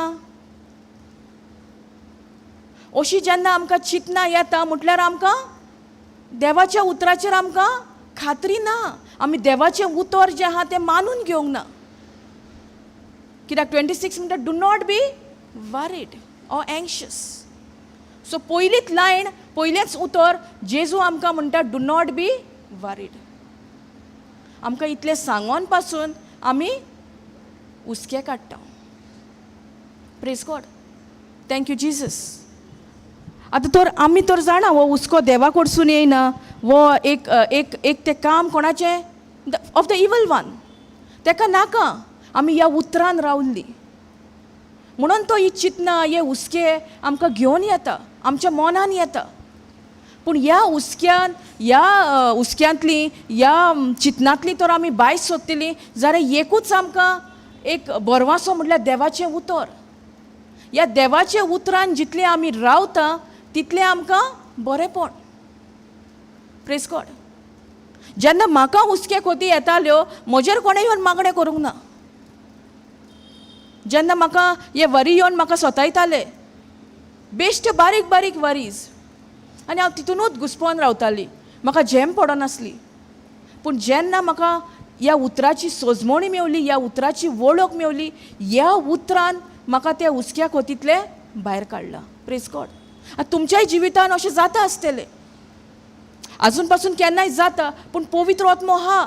अशी जेन्ना आमकां चिंतना येता म्हटल्यार आमकां देवाच्या उतराचेर आमकां खात्री ना. आमी देवाचें उतर जें आहा तें मानून घेवंक ना. कित्याक 26 म्हणटा do not be worried or anxious. So पयलीच लायन, पयलेंच उतर जेजू आमकां म्हणटा डू नॉट बी वरीड. आमकां इतलें सांगोन पासून आमी हुस्के काडटा. Praise God. Thank you Jesus. आतां तर आमी तर जाणा हो हुस्को देवा कडसून येयना. वो एक तें काम कोणाचें? Of the evil one. ताका नाका आमी ह्या उतरान रावल्लीं. म्हणून तो ही चिंतना, हे हुस्के आमकां घेवन येता, आमच्या मनान येता. पूण ह्या हुस्क्यांतली, ह्या चिंतनांतली तर आमी भायर सोदतलीं जाल्यार एकूच आमकां एक बरवासो म्हणल्यार देवाचें उतर. ह्या देवाच्या उतरान जितलें आमी रावता तितलें आमकां बरेंपण. Praise God. जेन्ना म्हाका हुस्के कोती येताल्यो म्हजेर कोणें येवन मागणें करूंक ना. जेन्ना म्हाका हे वरी येवन म्हाका सोतायताले, बेश्ट बारीक बारीक वरीज, आनी हांव तितूनूच घुस्पोन रावताली, म्हाका झेम पडनासली. पूण जेन्ना म्हाका ह्या उतराची सोजमणी मेवली, ह्या उतराची वळख मेवली, ह्या उतरान म्हाका त्या हुस्क्या खोतींतले भायर काडला. Praise God. तुमच्याय जिवितान अशें जाता आसतलें, आजून पासून केन्नाय जाता. पूण पवित्र आत्मो हा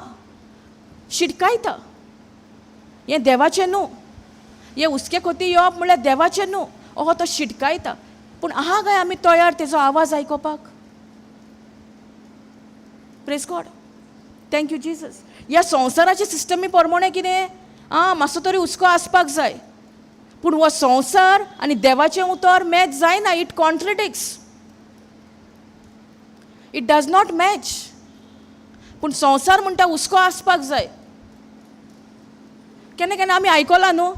शिटकायता. हें देवाचें न्हू. हे हुस्के खोती येवप म्हणल्यार देवाचें न्हू. तो शिटकायता. पूण आहा काय आमी तयार तेजो आवाज आयकोपाक? Praise God. Thank you Jesus. ह्या संवसाराच्या सिस्टमी प्रमाणे कितें मातसो तरी हुस्को आसपाक जाय. पूण हो संवसार आनी देवाचें उतर मॅच जायना. It contradicts. It does not match. पूण संवसार म्हणटा हुस्को आसपाक जाय. केन्ना केन्ना आमी आयकलां न्हू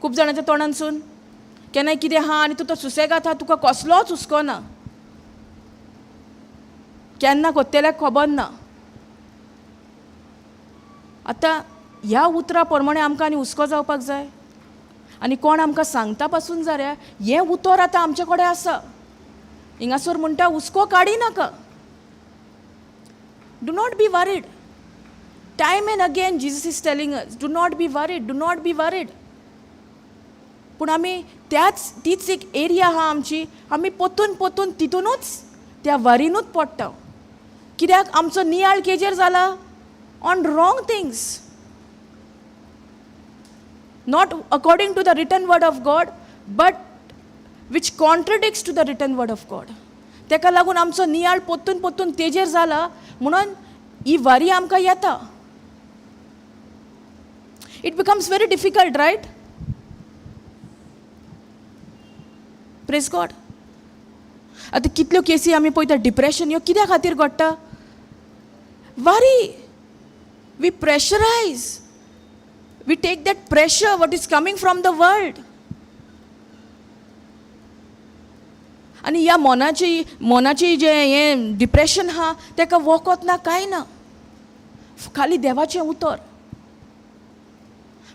खूब जाणांच्या तोंडांसून, केन्नाय कितें आहा आनी तूं तो सुसेगाद आहा, तुका कसलोच हुस्को ना. केन्ना कोत्तेल्याक खबर ना. आतां ह्या उतरा प्रमाणे आमकां आनी हुस्को जावपाक जाय. आनी कोण आमकां सांगता पासून जाल्यार हें उतर आतां आमचे कडेन आसा. हिंगासर म्हणटा हुस्को काडी नाका. Do not be worried. Time and again Jesus is telling us, do not be worried, do not be worried. पूण आमी तीच एक एरिया आहा आमची, आमी पोतून तितूनूच त्या वरीनूच पडटा. कित्याक आमचो नियाळ केजेर जाला? On wrong things. Not according to the written word of God, but which contradicts to the written word of God. तेका लागून आमचो नियाळ पोतून तेजेर जाला म्हणून ही वरी आमकां येता. It becomes very difficult, right? Praise God. आतां कितल्यो केसी आमी पळयता डिप्रेशन ह्यो कित्या खातीर घडटा? Worry. We pressurise. We take that pressure what is coming from the world. आनी ह्या मोनाची जे हें डिप्रेशन आहा तेका वखद ना, कांय ना. खाली देवाचें उतर.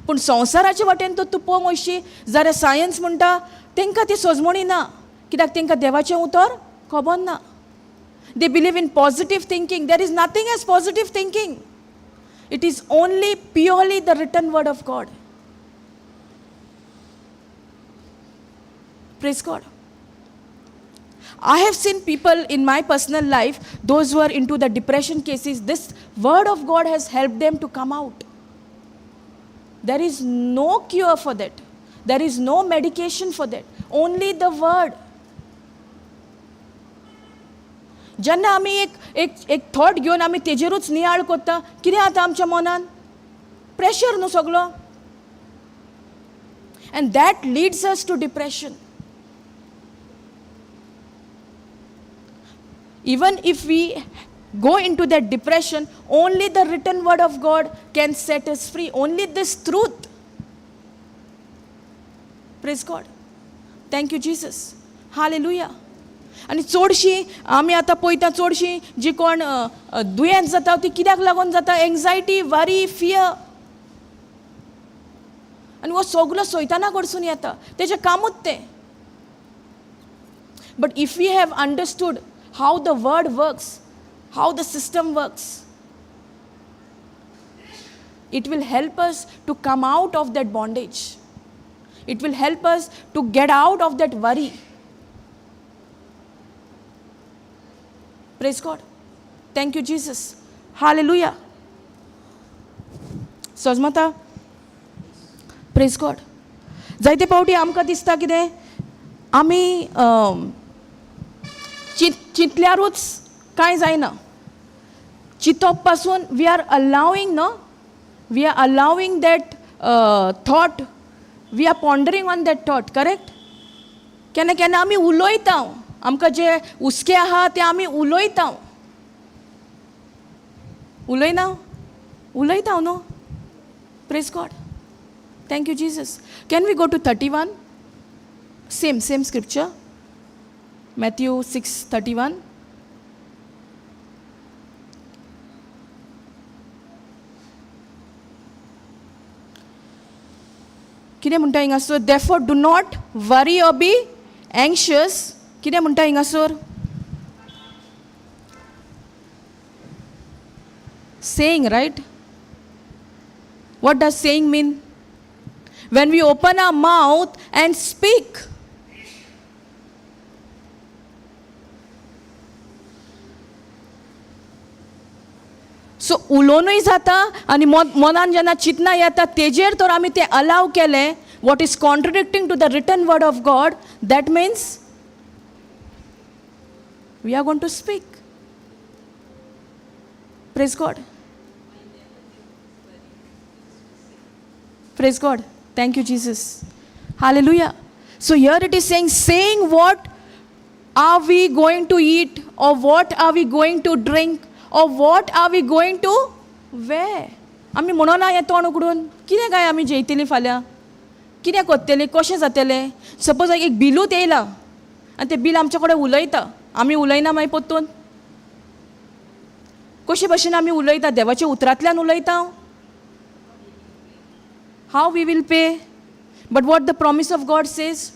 पूण संवसाराचे वाटेन तूं पळोवंक वयशी जाल्यार सायन्स म्हणटा तांकां ती सोजमणी ना. कित्याक तांकां देवाचें उतर खबर ना. They believe in positive thinking. There is nothing as positive thinking. It is only purely the written word of God. Praise God. I have seen people in my personal life, those who are into the depression cases, this word of God has helped them to come out. There is no cure for that. There is no medication for that. Only the word. जेन्ना आमी एक thought घेवन आमी तेजेरूच नियाळ कोत्ता, कितें जाता आमच्या मनान? प्रेशर न्हू सगलो. And that leads us to depression. Even if we go into that depression, only the written word of God can set us free. Only this truth. Praise God. Thank you, Jesus. Hallelujah. आनी चडशीं आमी आतां पळयता चडशीं जी कोण दुयेंत जाता ती कित्याक लागून जाता? Anxiety, worry, fear. आनी हो सगलो सैताना कडसून येता. तेजें कामूच तें. But if we have understood how the word works, how the system works, it will help us to come out of that bondage. It will help us to get out of that worry. Praise God. Thank you, Jesus. Hallelujah. Sojmata. Praise God. जायते पावटी आमकां दिसता कितें आमी चिंतल्यारूच कांय जायना. चिंतप पासून we are allowing that thought, we are pondering on that thought, correct? केन्ना केन्ना आमी उलयता. आमकां जे हुस्के आहा ते आमी उलयता न्हू. Praise God. Thank you Jesus. Can we go to 31? Same scripture. Matthew 6:31. कितें म्हणटा हिंगासर? Therefore do not worry or be anxious. कितें म्हणटा हिंगासर? Saying, right? What does saying mean? When we open our mouth and speak. सो उलोवनूय जाता आनी मनान जेन्ना चिंतना येता तेजेर तर आमी तें अलाव केलें what is contradicting to the written word of God, that means we are going to speak. Praise God. Praise God. Thank you, Jesus. Hallelujah. So here it is saying what are we going to eat, or what are we going to drink, or what are we going to wear. आमी म्हणोना हें तोंड उगडून कितें काय आमी जेयतलीं फाल्यां, कितें कोत्तलीं, कशें जातलें. सपोज एक बिलूच येयला आनी तें बील आमचे कडेन उलयता, आमी उलयना मागीर पोत्तून. कशे भशेन आमी उलयता, देवाच्या उतरांतल्यान उलयता. How we will pay. But what the promise of God says,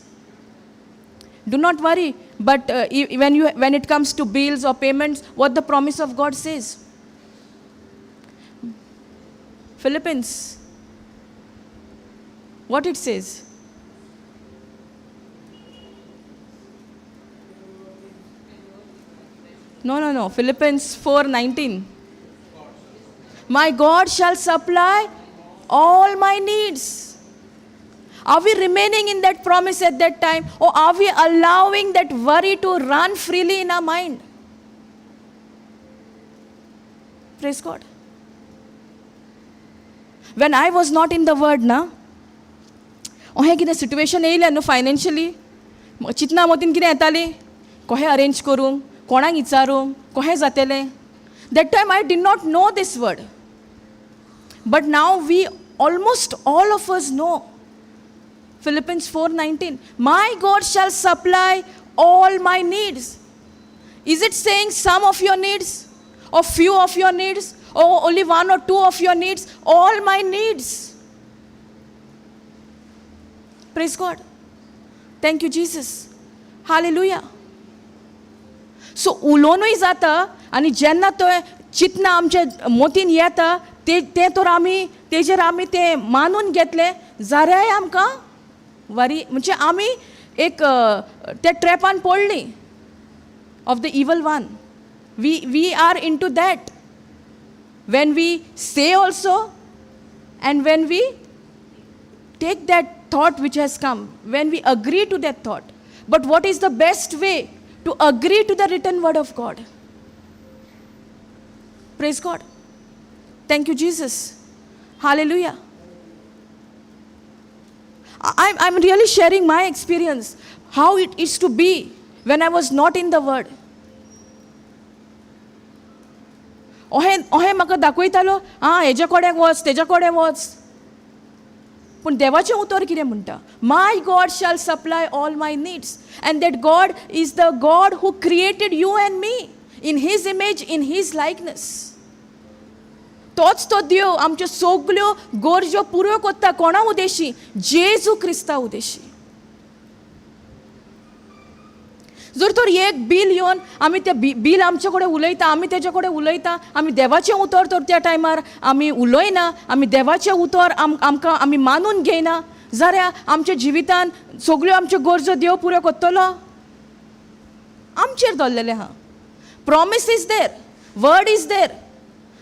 do not worry. But when it comes to bills or payments, what the promise of God says. Philippians, what it says. No. Philippians 4:19. My God shall supply all my needs. Are we remaining in that promise at that time, or are we allowing that worry to run freely in our mind? Praise God. When I was not in the word na, ohe kide situation येयले न्हू financially, चिंतना मोतीन कितें येताली, कशें arrange करूंक, कोणाक विचारूंक, कशें जातलें. That time I did not know this word. But now we, almost all of us know. Philippians 4:19. My God shall supply all my needs. Is it saying some of your needs, or few of your needs, or only one or two of your needs? All my needs. Praise God. Thank you, Jesus. Hallelujah. So उलोवनूय जाता, आनी जेन्ना तो चिंतना आमच्या मोतीन येता, ते तर आमी तेजेर आमी ते मानून घेतले, जाल्यार आमकां वरी, म्हणजे आमी एक त्या ट्रॅपान पडली of the evil one. We are into that. When we say also, and when we take that thought which has come, when we agree to that thought. But what is the best way to agree to the written word of God? Praise God. Thank you, Jesus. Hallelujah. I'm really sharing my experience, how it is to be when I was not in the word. ओहे म्हाका दाखयतालो, हेजे कडेन वच, तेजे कडेन वच. पूण देवाचें उतर कितें म्हणटा? My God shall supply all my needs. And that God is the God who created you and me in his image, in his likeness. तोच तो देव आमच्यो सगल्यो गरजो पुरो कोत्ता. कोणा उदेशी? जेजू क्रिस्ता उदेशी. जर तर एक बील येवन आमी तें बील आमचे कडेन उलयता, आमी तेजे कडेन उलयता, आमी देवाचें उतर तर त्या टायमार आमी उलयना, आमी देवाचें उतर आमकां आमी मानून घेयना, जाल्यार आमच्या जिवितान सगल्यो आमच्यो गरजो देव पुरो कोत्तलो? आमचेर दवरलेलें आहा. Promise is there, word is there,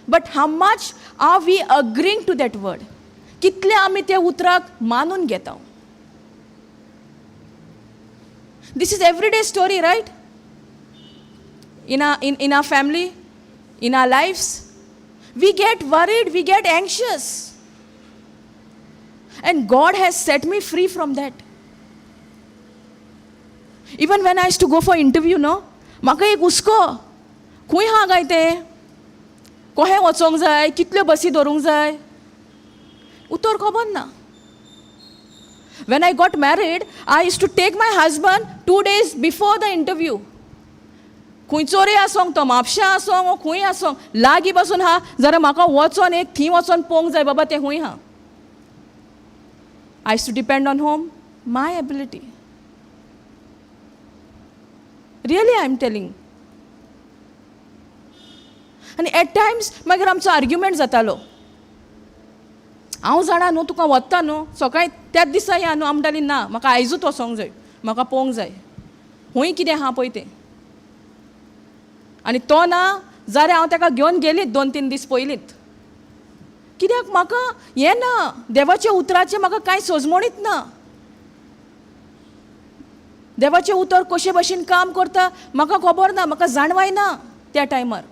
but how much are we agreeing to that word? कितले आमी त्या उतराक मानून घेता? This is everyday story, right? In our family, in our lives, we get worried, we get anxious. And God has set me free from that. Even when I used to go for interview, no, म्हाका एक हुस्को, खंय हा काय तें, कशें वचोंक जाय, कितल्यो बसी धरूंक जाय, उतर खबर ना. When I got married, I used to take my husband 2 days before the interview. खंयचोरे आसोंक तो, म्हापशा आसोंक वो खंय आसोंक, लागीं बसून हा जाल्यार म्हाका वचोन एक थी वचोन पळोवंक जाय बाबा तें खंय हा. I used to depend on whom? My ability. Really, I am telling. And at times मागीर आमचो आर्ग्युमेंट जातालो. हांव जाणा न्हू तुका वत्ता न्हू, सकाळीं त्याच दिसा या न्हू. म्हणटाली ना, म्हाका आयजूच वचोंक जाय, म्हाका पळोवंक जाय खंय कितें आहा पळय तें. आनी तो ना जाल्यार हांव ताका घेवन गेलीत 2-3 दीस पयलींच. कित्याक म्हाका हें ना, देवाच्या उतराचें म्हाका कांय सोजमणीत ना. देवाचें उतर कशे भशेन काम करता म्हाका खबर ना, म्हाका जाणवाय ना त्या टायमार.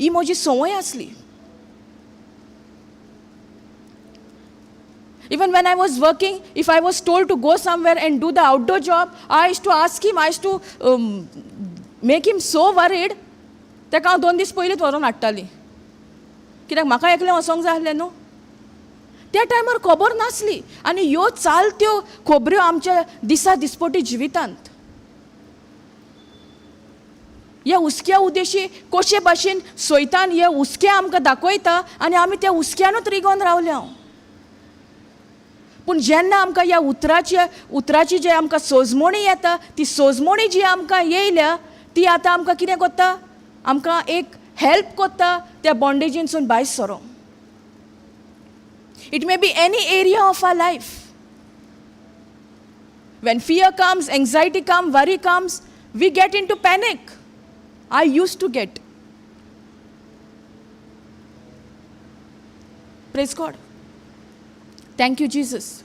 ही म्हजी संवय आसली. Even when I was working, if I was told to go somewhere and do the outdoor job, I used to ask him, I used to make him so worried, ताका हांव 2 दीस पयलींच व्हरोन हाडटाली. कित्याक म्हाका एकलें वचोंक जाय आसलें न्हू. त्या टायमार खबर नासली. आनी ह्यो चालत्यो खबऱ्यो आमच्या दिसा दिसपटी जिवितांत ह्या उस्क्या उद्देशी कशे भाशेन सैतान हे उस्के आमकां दाखयता आनी आमी त्या उस्क्यानूच रिगोवन रावल्या. पूण जेन्ना आमकां ह्या उतराची जे आमकां सोजमणी येता, ती सोजमणी जी आमकां येयल्या ती आतां आमकां कितें कोत्ता, आमकां एक हेल्प कोत्ता त्या बॉन्डेजीनसून भायर सरोंक. It may be any area of our life. When fear comes, anxiety comes, worry comes, we get into panic. I used to get. Praise God. Thank you, Jesus.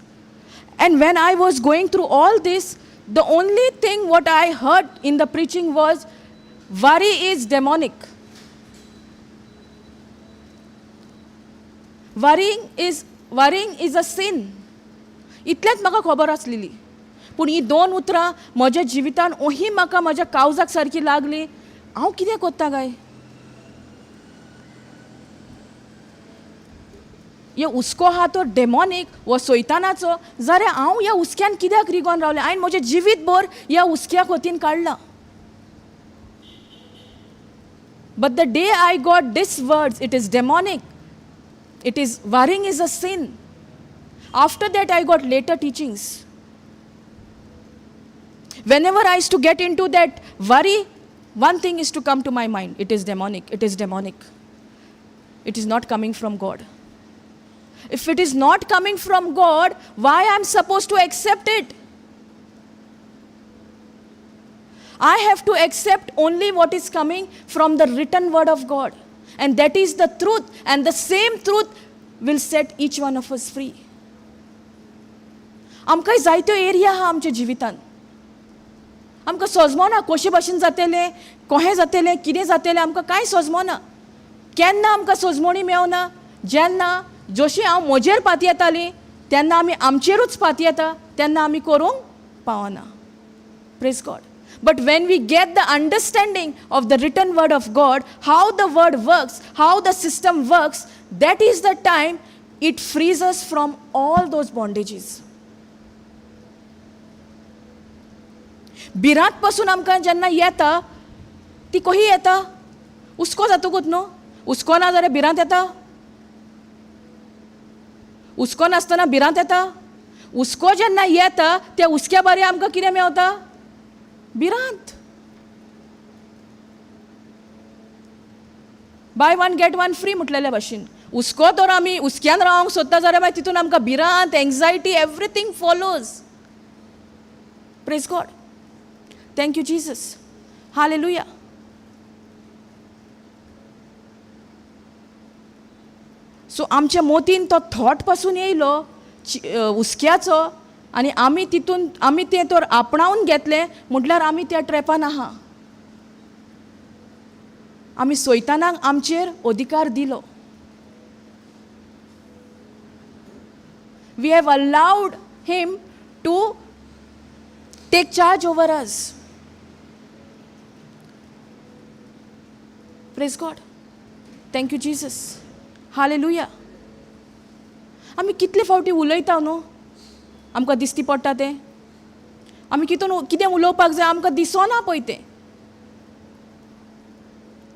And when I was going through all this, the only thing what I heard in the preaching was, worry is demonic. Worrying is a sin. इतलेंच म्हाका खबर आसलेली. पूण ही 2 उतरां म्हज्या जिवितान ओही म्हाका म्हज्या काळजाक सारकी लागली. हांव कितें कोत्ता काय? हे हुस्को आहा तो डेमॉनीक वो सैतानाचो, जाल्यार हांव ह्या हुस्क्यान कित्याक रिगोवन रावलें? हांवें म्हजें जिवीतभर ह्या हुस्क्या खोतीन काडलां. But the day I got these words, it is demonic. It is, worrying is a sin. After that, I got later teachings. Whenever I used to get into that worry, one thing is to come to my mind. It is demonic. It is demonic. It is not coming from God. If it is not coming from God, why I am supposed to accept it? I have to accept only what is coming from the written word of God. And that is the truth. And the same truth will set each one of us free. आमकां जायत्यो area आहा आमच्या जिवितांत. आमकां सजमोना कशे भाशेन जातलें, कोहें जातलें, कितें जातलें, आमकां कांय सजमोना. केन्ना आमकां सजमणी मेवना? जेन्ना जशी हांव म्हजेर पाती येताली तेन्ना आमी आमचेरूच पाती येता, तेन्ना आमी करूंक पावना. Praise God. But when we get the understanding of the written word of God, how the word works, how the system works, that is the time it frees us from all those bondages. बिरांत पासून आमकां जेन्ना येता ती कशी येता? हुस्को जातकूच न्हू. हुस्को ना जाल्यार भिरांत येता? हुस्को नासतना भिरांत येता? हुस्को जेन्ना येता त्या हुस्क्या बारी आमकां कितें मेवता? भिरांत. Buy one get one free म्हटलेल्या भाशेन हुस्को तर आमी हुस्क्यान रावंक सोदता जाल्यार मागीर तितून आमकां भिरांत, anxiety, everything follows. Praise God. Thank you Jesus. Hallelujah. So आमच्या मोतीन तो थॉट पासून येयलो हुस्क्याचो आनी आमी तें तर आपणावन घेतलें म्हटल्यार आमी त्या ट्रॅपान आहा. आमी सैतानाक आमचेर अधिकार दिलो. We have allowed him to take charge over us. Praise God. Thank you, Jesus. Hallelujah. आमी कितले फावटी उलयता न्हू, आमकां दिसती पडटा तें. आमी कितें उलोवपाक जाय आमकां दिसना पळय तें.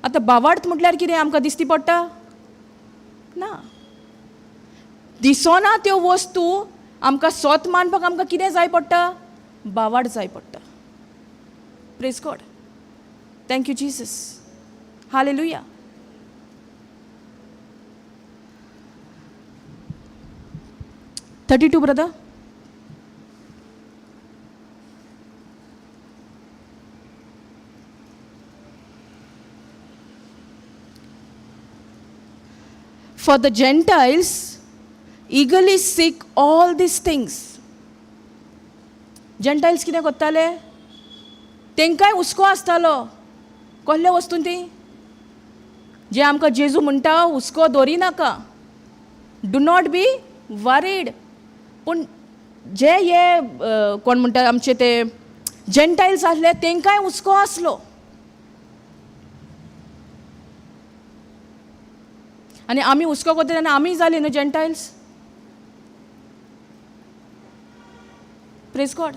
आतां बावार्थ म्हटल्यार कितें आमकां दिसती पडटा? ना. दिसना त्यो वस्तू आमकां सोत मानपाक आमकां कितें जाय पडटा? बावार्थ जाय पडटा. Praise God. Thank you Jesus. Hallelujah. 32 brother. For the Gentiles eagerly seek all these things. Gentiles कितें कोत्ताले? तेंकाय हुस्को आसतालो. कसल्या वस्तून ती? जे आमकां जेजू म्हणटा हुस्को दवरी नाका, डू नॉट बी वरीड. पूण जे हे कोण म्हणटा आमचे ते जेंटायल्स आसले तेंकांय हुस्को आसलो. आनी आमी हुस्को करता तेन्ना आमी जाली न्हू Gentiles. Praise God.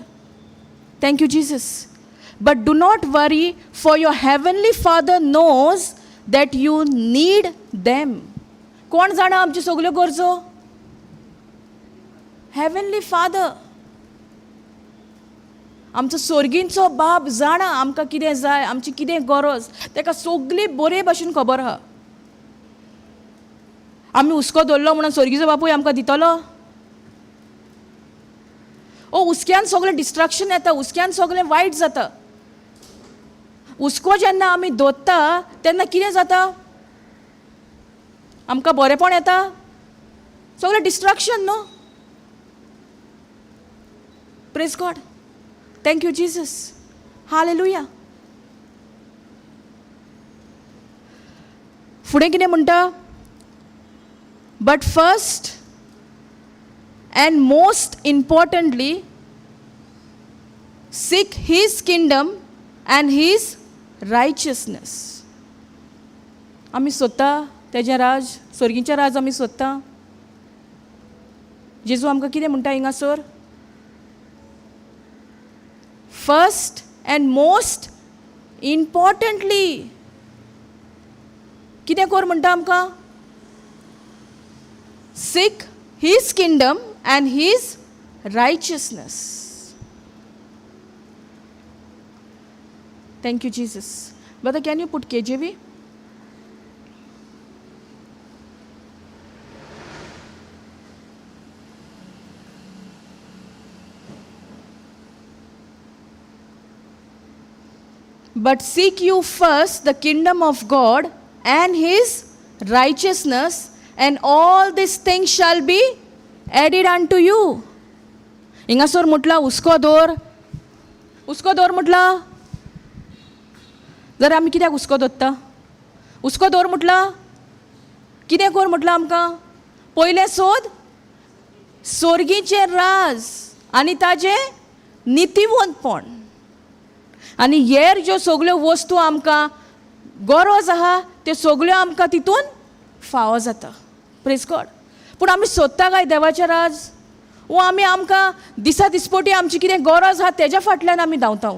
Thank you Jesus. But do not worry, for your heavenly father knows that you need them. कोण जाणा आमच्यो सगल्यो गरजो? Heavenly father. आमचो स्वर्गींचो बाब जाणा आमकां कितें जाय, आमची कितें गरज, ताका सगली बरे भाशेन खबर आहा. आमी हुस्को दवरलो म्हणून स्वर्गीचो बापूय आमकां दितलो? हुस्क्यान सगळें डिस्ट्रक्शन येता, हुस्क्यान सगळें वायट जाता. हुस्को जेन्ना आमी दवरता तेन्ना कितें जाता? आमकां बरेंपण येता? सगळें डिस्ट्रक्शन न्हू. Praise God. Thank you Jesus. Hallelujah. फुडें कितें म्हणटा? But first and most importantly, seek his kingdom and his righteousness. आमी सोदता तेजें राज, स्वर्गीचें राज आमी सोदता. जेजू आमकां कितें म्हणटा हिंगासर? फर्स्ट एंड मोस्ट इम्पॉर्टंटली कितें कर म्हणटा आमकां? Seek his kingdom and his righteousness. Thank you, Jesus. Brother, can you put KJV? But seek you first the kingdom of God and his righteousness, and all these things shall be added unto you. हिंगासोर म्हटला हुस्को दवर, हुस्को दवर म्हटला. जर आमी कित्याक हुस्को दवरता? हुस्को दवर म्हटला कितें कर म्हटलां आमकां? पयलें सोद स्वर्गीचें राज आनी ताजें नितीवंतपण, आनी हेर ज्यो सगल्यो वस्तू आमकां गरज आहा त्यो सगल्यो आमकां तितून फावो जाता. Praise God. पूण आमी सोदता काय देवाचें राज? वो आमी आमकां दिसा दिसपोटी आमची कितें गरज आहा तेज्या फाटल्यान आमी धांवता.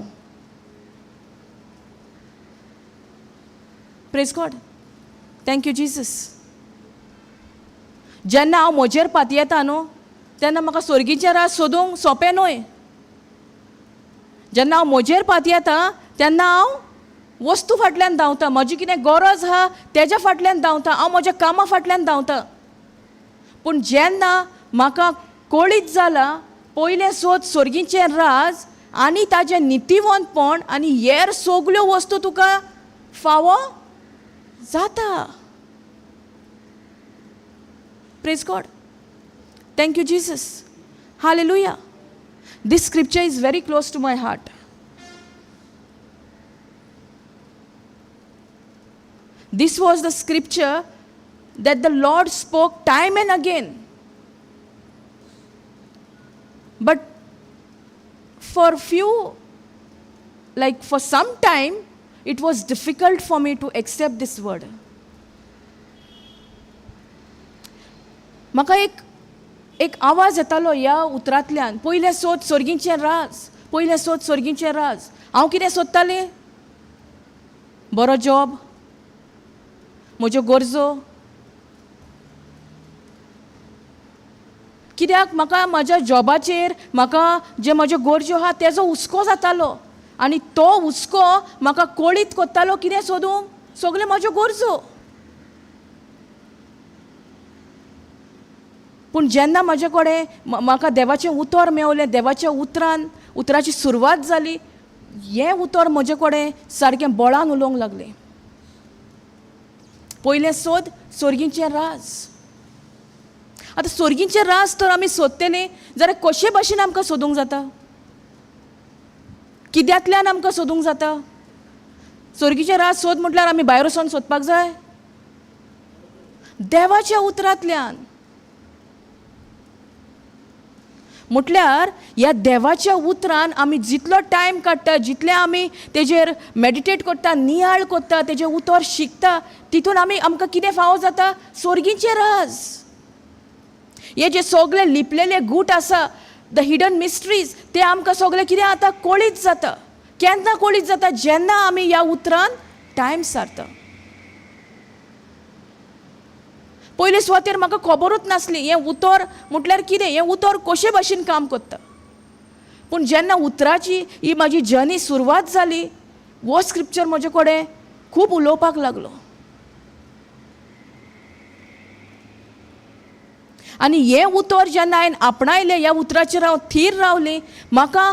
Praise God. Thank you Jesus. जेन्ना हांव म्हजेर पातयेता येता न्हू तेन्ना म्हाका स्वर्गीचें राज सोदूंक सोंपें न्हय. जेन्ना हांव म्हजेर पातयेता येता तेन्ना हांव वस्तू फाटल्यान धांवता, म्हजी कितें गरज आहा तेज्या फाटल्यान धांवता, हांव म्हज्या कामा फाटल्यान धांवता. पूण जेन्ना म्हाका कळीत जाला पयलें सोद स्वर्गीचें राज आनी ताजें नितीवंतपण, आनी हेर सगल्यो वस्तू तुका फावो जाता. Praise God. Thank you Jesus. Hallelujah. This scripture is very close to my heart. This was the scripture that the Lord spoke time and again. But for some time, it was difficult for me to accept this word. म्हाका एक आवाज येतालो ह्या उतरांतल्यान, पयलें सोद स्वर्गीचें राज, पयलें सोद स्वर्गीचें राज. हांव कितें सोदतालें? बरो जॉब, म्हज्यो गरजो. कित्याक म्हाका म्हज्या जॉबाचेर म्हाका जे म्हज्यो गरजो आहा तेजो हुस्को जातालो, आनी तो हुस्को म्हाका कळीत कोत्तालो कितें सोदूंक? सगल्यो म्हज्यो गरजो. पूण जेन्ना म्हजे कडेन म्हाका देवाचें उतर मेवलें, देवाच्या उतराची सुरवात जाली, हें उतर म्हजे कडेन सारकें बळान उलोवंक लागलें. पयलें सोद स्वर्गीचें राज. आतां स्वर्गीचें राज तर आमी सोदतलीं जाल्यार कशे भाशेन आमकां सोदूंक जाता? कित्यातल्यान आमकां सोदूंक जाता? स्वर्गीचें राज सोद म्हटल्यार आमी भायर वचोन सोदपाक जाय? देवाच्या उतरांतल्यान. म्हटल्यार ह्या देवाच्या उतरान आमी जितलो टायम काडटा, जितले आमी तेजेर मेडिटेट करता, नियाळ करता, तेजें उतर शिकता, तितून आमकां कितें फावो जाता? स्वर्गीचें राज. हे जे सगळे लिपलेले गूट आसा, द हिडन मिस्ट्रीज, ते आमकां सगळे कितें आतां कळीत जाता. केन्ना कळीत जाता? जेन्ना आमी ह्या उतरान टायम सारता. पयलीं सुवातेर म्हाका खबरूच नासली हें उतर म्हटल्यार कितें, हें उतर कशे भाशेन काम करता. पूण जेन्ना उतराची ही म्हाजी जर्नी सुरवात जाली, हो स्क्रिप्चर म्हजे कडेन खूब उलोवपाक लागलो. आनी हें उतर जेन्ना हांवें आपणायलें, ह्या उतराचेर हांव थीर रावलें, म्हाका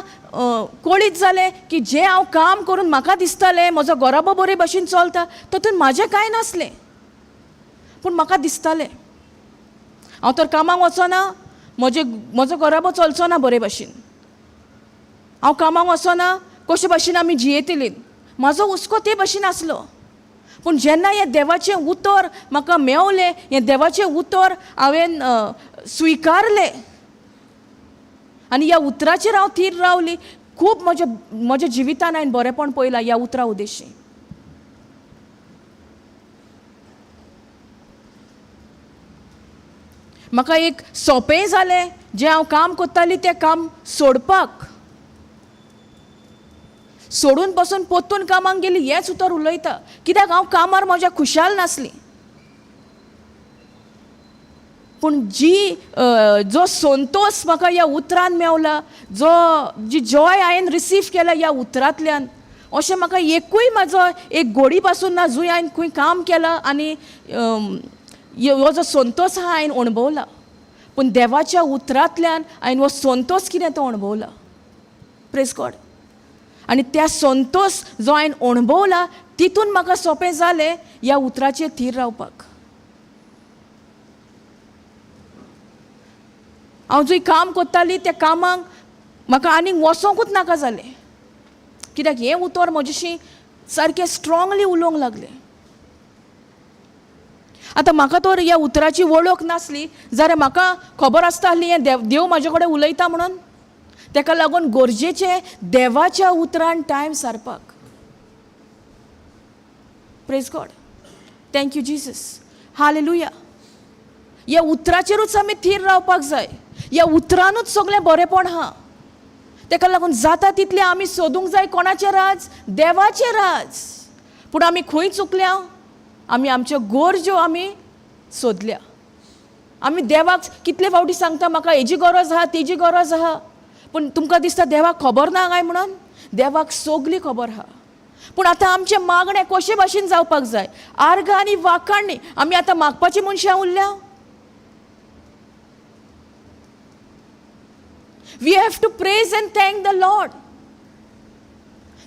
कळीत जालें की जें हांव काम करून म्हाका दिसतालें म्हजो घोराबो बरे भाशेन चलता, तातूंत म्हाजें कांय नासलें. पूण म्हाका दिसतालें हांव तर कामाक वचना, म्हजो घोराबो चलचो ना बरे भाशेन. हांव कामाक वचना, कशे भाशेन आमी जियेतलीं, म्हाजो हुस्को ते भाशेन आसलो. पूण जेन्ना हें देवाचें उतर म्हाका मेवलें, हें देवाचें उतर हांवें स्विकारलें आनी ह्या उतराचेर हांव थीर रावली, खूब म्हज्या जिवितान हांवें बरेंपण पळयलां ह्या उतरा उद्देशी. म्हाका एक सोंपें जालें, जें हांव काम करतालीं तें काम सोडपाक. सोडून पासून पोत्तून कामाक गेली हेंच उतर उलयता, कित्याक हांव कामार म्हज्या खुशाल नासली. पूण जो संतोश म्हाका ह्या उतरान मेवला, जी जॉय हांवें रिसीव केला ह्या उतरांतल्यान, अशें म्हाका एकूय म्हाजो एक घोडी पासून ना जूंय हांवें खंय काम केलां आनी हो जो संतोश आहा हांवें अणभवला. पूण देवाच्या उतरांतल्यान हांवें हो संतोश कितें तो अणभवला. Praise God. आनी त्या संतोश जो हांवें अणभवला, तितून म्हाका सोंपें जालें ह्या उतराचेर थीर रावपाक. हांव जंय काम करतालीं त्या कामाक म्हाका आनीक वचोंकूच नाका जालें, कित्याक हें उतर म्हजेशी सारकें स्ट्रोंगली उलोवंक लागलें. आतां म्हाका तर ह्या उतराची वळख नासली, जाल्यार म्हाका खबर आसताली हें देव म्हाजे कडेन उलयता म्हणून. ताका लागून गरजेचें देवाच्या उतरान टायम सारपाक. Praise God. Thank you Jesus. Hallelujah. ह्या उतराचेरूच आमी थीर रावपाक जाय. ह्या उतरानूच सगळें बरेंपण आहा. ताका लागून जाता तितलें आमी सोदूंक जाय कोणाचें राज? देवाचें राज. पूण आमी खंय चुकल्या? आमी आमच्यो गरजो आमी सोदल्या. आमी देवाक कितले फावटी सांगता म्हाका हेजी गरज आहा, तेजी गरज आहा, पूण तुमकां दिसता देवाक खबर ना काय म्हणून? देवाक सगली खबर आहा. पूण आतां आमचें मागणें कशे भाशेन जावपाक जाय? आर्ग आनी वाखाणणी आमी आतां मागपाचीं मनशां उरल्या. We have to praise and thank the Lord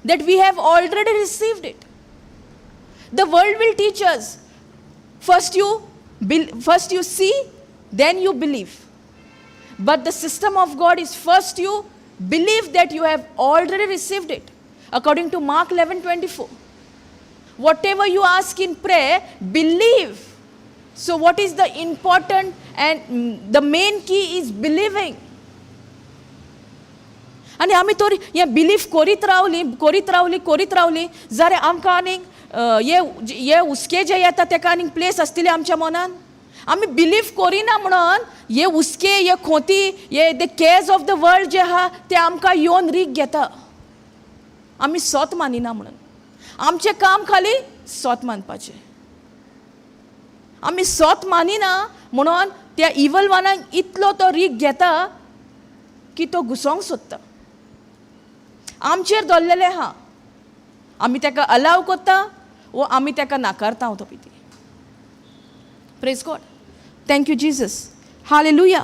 that we have already received it. The world will teach us. First you see, then you believe. But the system of God is first you believe that you have already received it. According to Mark 11:24. Whatever you ask in prayer, believe. So what is the important and the main key is believing. आनी आमी तर हें believe करीत रावली जाल्यार आमकां आनीक हे हुस्के जे येता ताका आनीक प्लेस आसतली आमच्या मनान. आमी बिलीव करिना म्हणून हे हुस्के, हे खोती, हे the cares of the world जे आहा ते आमकां येवन रीग घेता. आमी सोत मानिना म्हणून. आमचें काम खाली सोत मानपाचें. आमी सोत मानिना म्हणून त्या इवल वानाक इतलो तो रीग घेता की तो घुसोंक सोदता. आमचेर दवरलेलें आहा. आमी ताका अलाव करता वो आमी ताका नाकारता तो पिती. Praise God. Thank you Jesus. Hallelujah.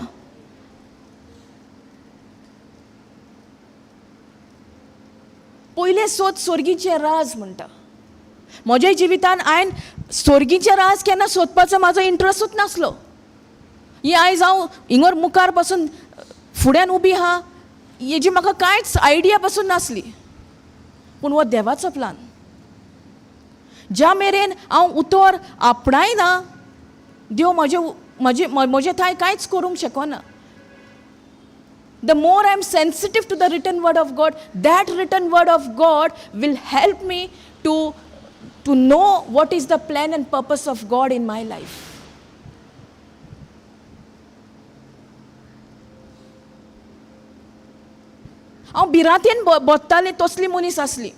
पयलें सोद स्वर्गीचें राज म्हणटा. म्हज्या जिवितान हांवें स्वर्गीचें राज केन्ना सोदपाचो म्हाजो इंट्रस्टूच नासलो. ही आयज हांव हिंगर मुखार पासून फुड्यान उबी आहा हेजी म्हाका कांयच आयडिया पासून नासली. पूण हो देवाचो प्लान. ज्या मेरेन हांव उतर आपणायना देव म्हजे थंय कांयच करूंक शकना. The more I am sensitive to the written word of God, that written word of God will help me to know what is the plan and purpose of God in my life. हांव भिरांतेन बोत्तालें तसली मनीस आसली.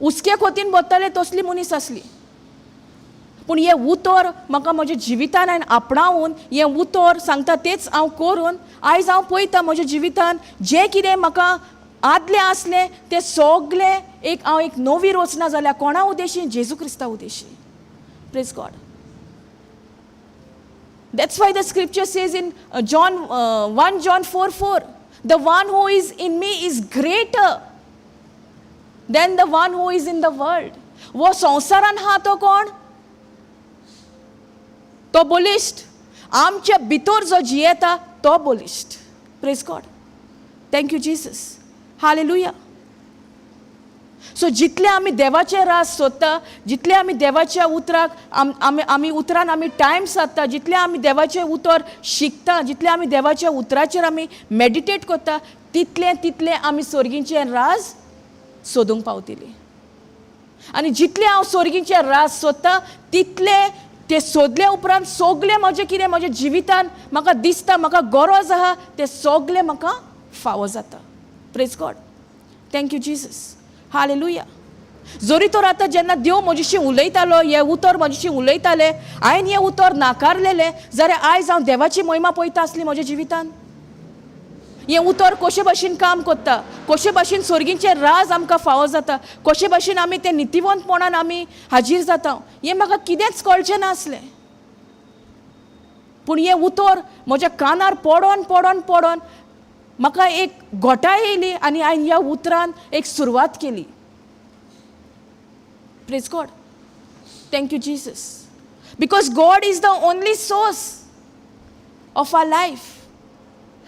उस्के खोतीन बोत्तालें तसली मनीस आसली. पूण हें उतर म्हाका म्हज्या जिवितान हांवें आपणावून हें उतर सांगता तेंच हांव करून आयज हांव पळयतां म्हज्या जिवितान जें कितें म्हाका आदलें आसलें तें सगलें हांव एक नवी रचना जाल्या. कोणा उद्देशी? जेजू क्रिस्ता उद्देशी. Praise God. That's why the scripture says in 1 John 4:4, the one who is in me is greater than the one who is in the world. वो संवसारान हा तो कोण? तो बलिश्ट. आमच्या भितर जो जियेता तो बलिश्ट. Praise God. Thank you Jesus. Hallelujah. So जितले आमी देवाचे रास सोदता, जितले आमी देवाच्या उतराक आमी उतरान आमी टायम सादता, जितले आमी देवाचें उतर शिकता, जितले आमी देवाच्या उतराचेर आमी मेडिटेट करता, तितले आमी सर्गींचे राज सोदूंक पावतली. आनी जितले हांव सर्गींचे राज सोदता तितले ते सोदले उपरांत सगलें म्हजें कितें म्हज्या जिवितान म्हाका दिसता, म्हाका गरज आहा तें सगलें म्हाका फावो जाता. Praise God. Thank you Jesus. Hallelujah. जोरी तर आतां जेन्ना देव म्हजेशी उलयतालो, हें उतर म्हजेशी उलयतालें, हांवें हें उतर नाकारलेलें, जाल्यार आयज हांव देवाची महिमा पळयता आसली म्हज्या जिवितान. हें उतर कशे भाशेन काम करता, कशे भाशेन सर्गींचे राज आमकां फावो जाता, कशे भाशेन आमी तें नितिवंतपणान आमी हाजीर जाता, हें म्हाका कितेंच कळचें नासलें. पूण हें उतर म्हज्या कानार पडोन पडोन पडोन म्हाका एक घोटाय येयली आनी हांवें ह्या उतरान एक सुरवात केली. Praise God. Thank you Jesus. Because God is the only source of our life.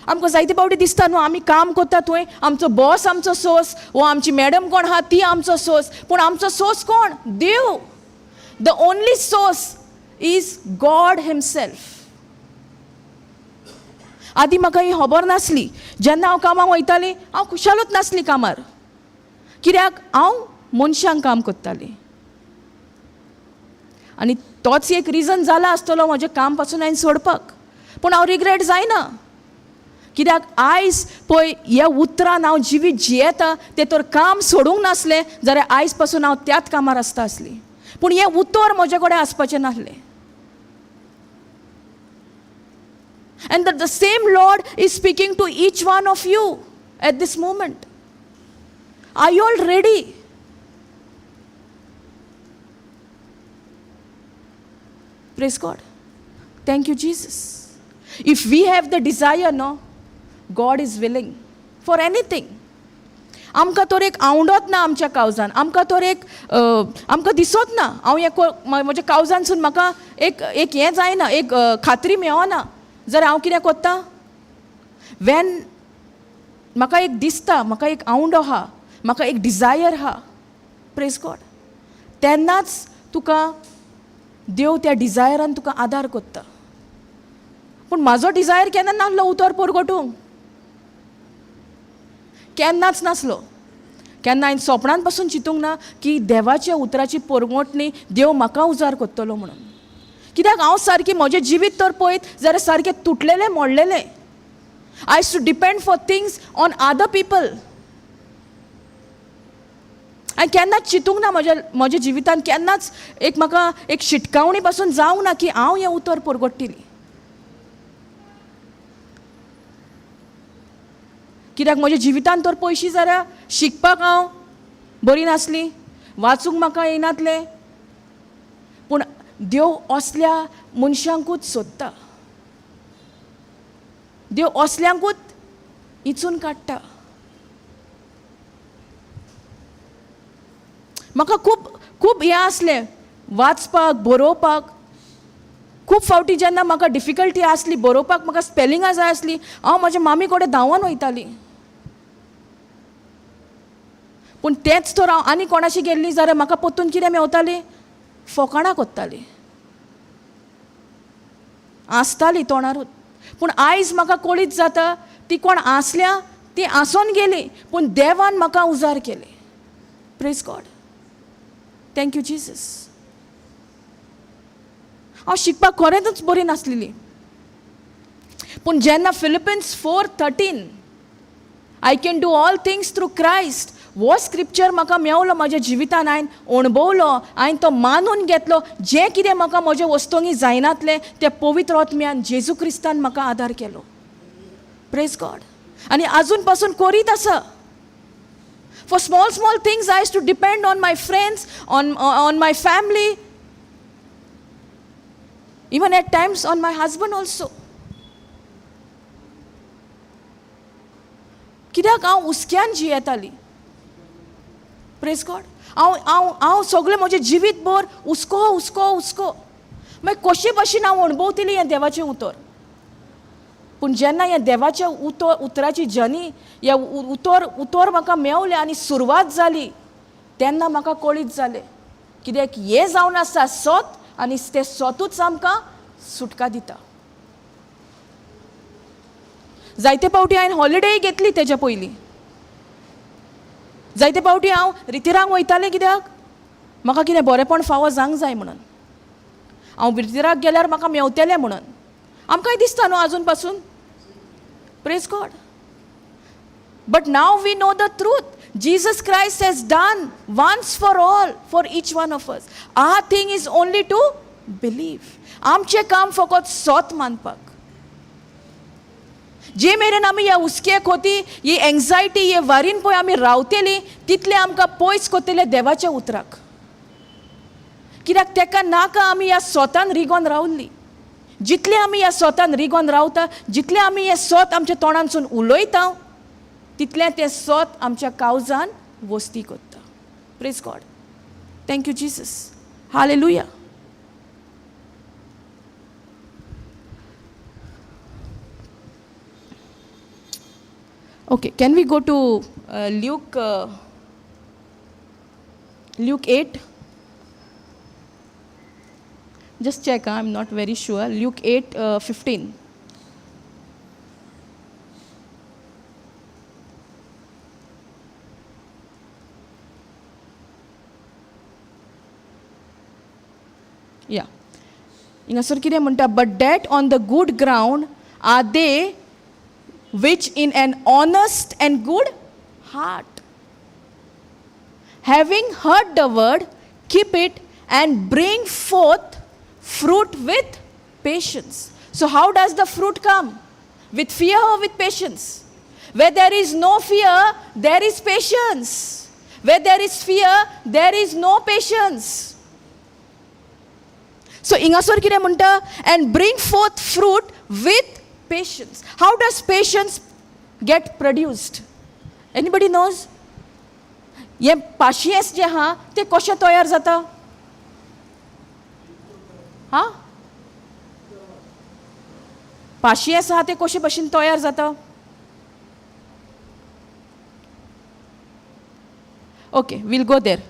आमकां जायते फावटी दिसता न्हू आमी काम करता थंय आमचो बॉस आमचो सोर्स, वो आमची मॅडम कोण आहा ती आमचो सोर्स. पूण आमचो सोर्स कोण? देव. The only source is God himself. आदी म्हाका ही खबर नासली. जेन्ना हांव कामाक वयतालीं हांव खुशालूच नासली कामार. कित्याक हांव मनशांक काम करतालीं. आनी तोच एक रिजन जाला आसतलो म्हजें काम पासून हांवें सोडपाक. पूण हांव रिग्रेट जायना. कित्याक आयज पळय ह्या उतरान हांव जिवीत जियेता तें तर काम सोडूंक नासलें जाल्यार आयज पासून हांव त्याच कामार आसता आसली. पूण हें उतर म्हजे कडेन आसपाचें नासलें. And that the same Lord is speaking to each one of you at this moment. Are you all ready? Praise God. Thank you, Jesus. If we have the desire, no, God is willing for anything. आमकां तर एक आवडत ना आमच्या कावजान, आमकां तर एक आमकां दिसत ना हांव हें म्हज्या कावजानसून म्हाका एक हें जायना, एक खात्री मेळना जाल्यार हांव कितें करतां? वेन म्हाका एक दिसता, म्हाका एक आवड आहा, म्हाका एक डिजायर आहा, प्रेज गॉड, तेन्नाच तुका देव त्या डिजायरान तुका आदार करता. पूण म्हाजो डिजायर केन्ना नासलो उतर परगटूंक, केन्नाच नासलो. केन्ना हांवें सोपणान पासून चिंतूंक ना की देवाच्या उतराची परगटणी देव म्हाका उजार करतलो म्हणून. कित्याक हांव सारकी म्हजें जिवीत तर पळयत जाल्यार सारकें तुटलेलें मोडलेलें. I use to depend for things on other people. हांवें केन्नाच चिंतूंक ना म्हज्या जिवितान केन्नाच एक म्हाका एक शिटकावणी पासून जावंक ना की हांव हें उतर परगट्टिली. कित्याक म्हज्या जिवितान तर पयशी जाल्यार शिकपाक हांव बरी नासली, वाचूंक म्हाका येनातलें. पूण देव असल्या मनशांकूच सोदता, देव असल्यांकूच इचून काडटा. म्हाका खूब हें आसलें वाचपाक, बरोवपाक. खूब फावटी जेन्ना म्हाका डिफिकल्टी आसली बरोवपाक, म्हाका स्पेलिंगां जाय आसली, हांव म्हाज्या मामी कडेन धांवून वयताली. पूण तेंच तर हांव आनी कोणाशी गेल्ली जाल्यार म्हाका परतून कितें मेवताली? फकाणां कोत्ताली. आसताली तोंडारूच. पूण आयज म्हाका कळीत जाता ती कोण आसल्या ती आसोन गेली, पूण देवान म्हाका उजार केले. Praise God. Thank you Jesus. हांव शिकपाक खरेंच बरी नासलेली, पूण जेन्ना Philippines 4:13 I can do all things through Christ हो स्क्रिप्चर म्हाका मेवलो, म्हज्या जिवितान हांवें अणभवलो, हांवें तो मानून घेतलो. जें कितें म्हाका म्हज्या वस्तूंनी जायनातलें तें पवित्र आत्म्यान जेजू क्रिस्तान म्हाका आदार केलो. Praise God. आनी आजून पासून करीत आसा. For small things I used to depend on my friends, on my family, even at times on my husband also. कित्याक हांव हुस्क्यान जियेताली. Praise God. हांव सगळें म्हजें जिवीत भर हुस्को. मागीर कशे भाशेन हांव अणभवतली हें देवाचें उतर. पूण जेन्ना हें देवाच्या उतराची जर्नी, हे उतर म्हाका मेवलें आनी सुरवात जाली, तेन्ना म्हाका कळीत जालें कित्याक हें जावन आसा सोत, आनी तें सोतूच आमकां सुटका दिता. जायते फावटी हांवें हॉलिडेय घेतली तेच्या पयलीं. जायते फावटी हांव रितीराक वयतालें कित्याक म्हाका कितें बरेंपण फावो जावंक जाय म्हणून. हांव रितीराक गेल्यार म्हाका मेवतलें म्हणून. आमकांय दिसता न्हू आजून पासून. Praise God. But now we know the truth. Jesus Christ has done once for all for each one of us. Our thing is only to believe. आमचें काम फकत सोत मानपाक. जे मेरेन आमी ह्या हुस्के खोती, ही एंग्जायटी, हे वारीन पळय आमी रावतेली, तितले आमकां पयस कोत्तले देवाच्या उतराक. कित्याक तेका नाका आमी ह्या सोतान रिगोन रावल्ली. जितले आमी ह्या सोतान रिगोन रावता, जितले आमी हे सोत आमच्या तोंडांसून उलयता, तितलें तें सोत आमच्या काळजान वस्ती करता. Praise God. Thank you Jesus. Hallelujah. Okay, can we go to Luke 8? Just check, I'm not very sure. Luke 8:15. Yeah. Ingasar kide munta, but that on the good ground are they which in an honest and good heart, having heard the word, keep it and bring forth fruit with patience. So how does the fruit come? With fear or with patience? Where there is no fear, there is patience. Where there is fear, there is no patience. So ingasor kire munta, and bring forth fruit with patience. How does patience get produced? Anybody knows? ये patience जे हा ते कशें तयार जाता? हा? patience हा ते कशें भाशेन तयार जाता? Okay, we'll go there.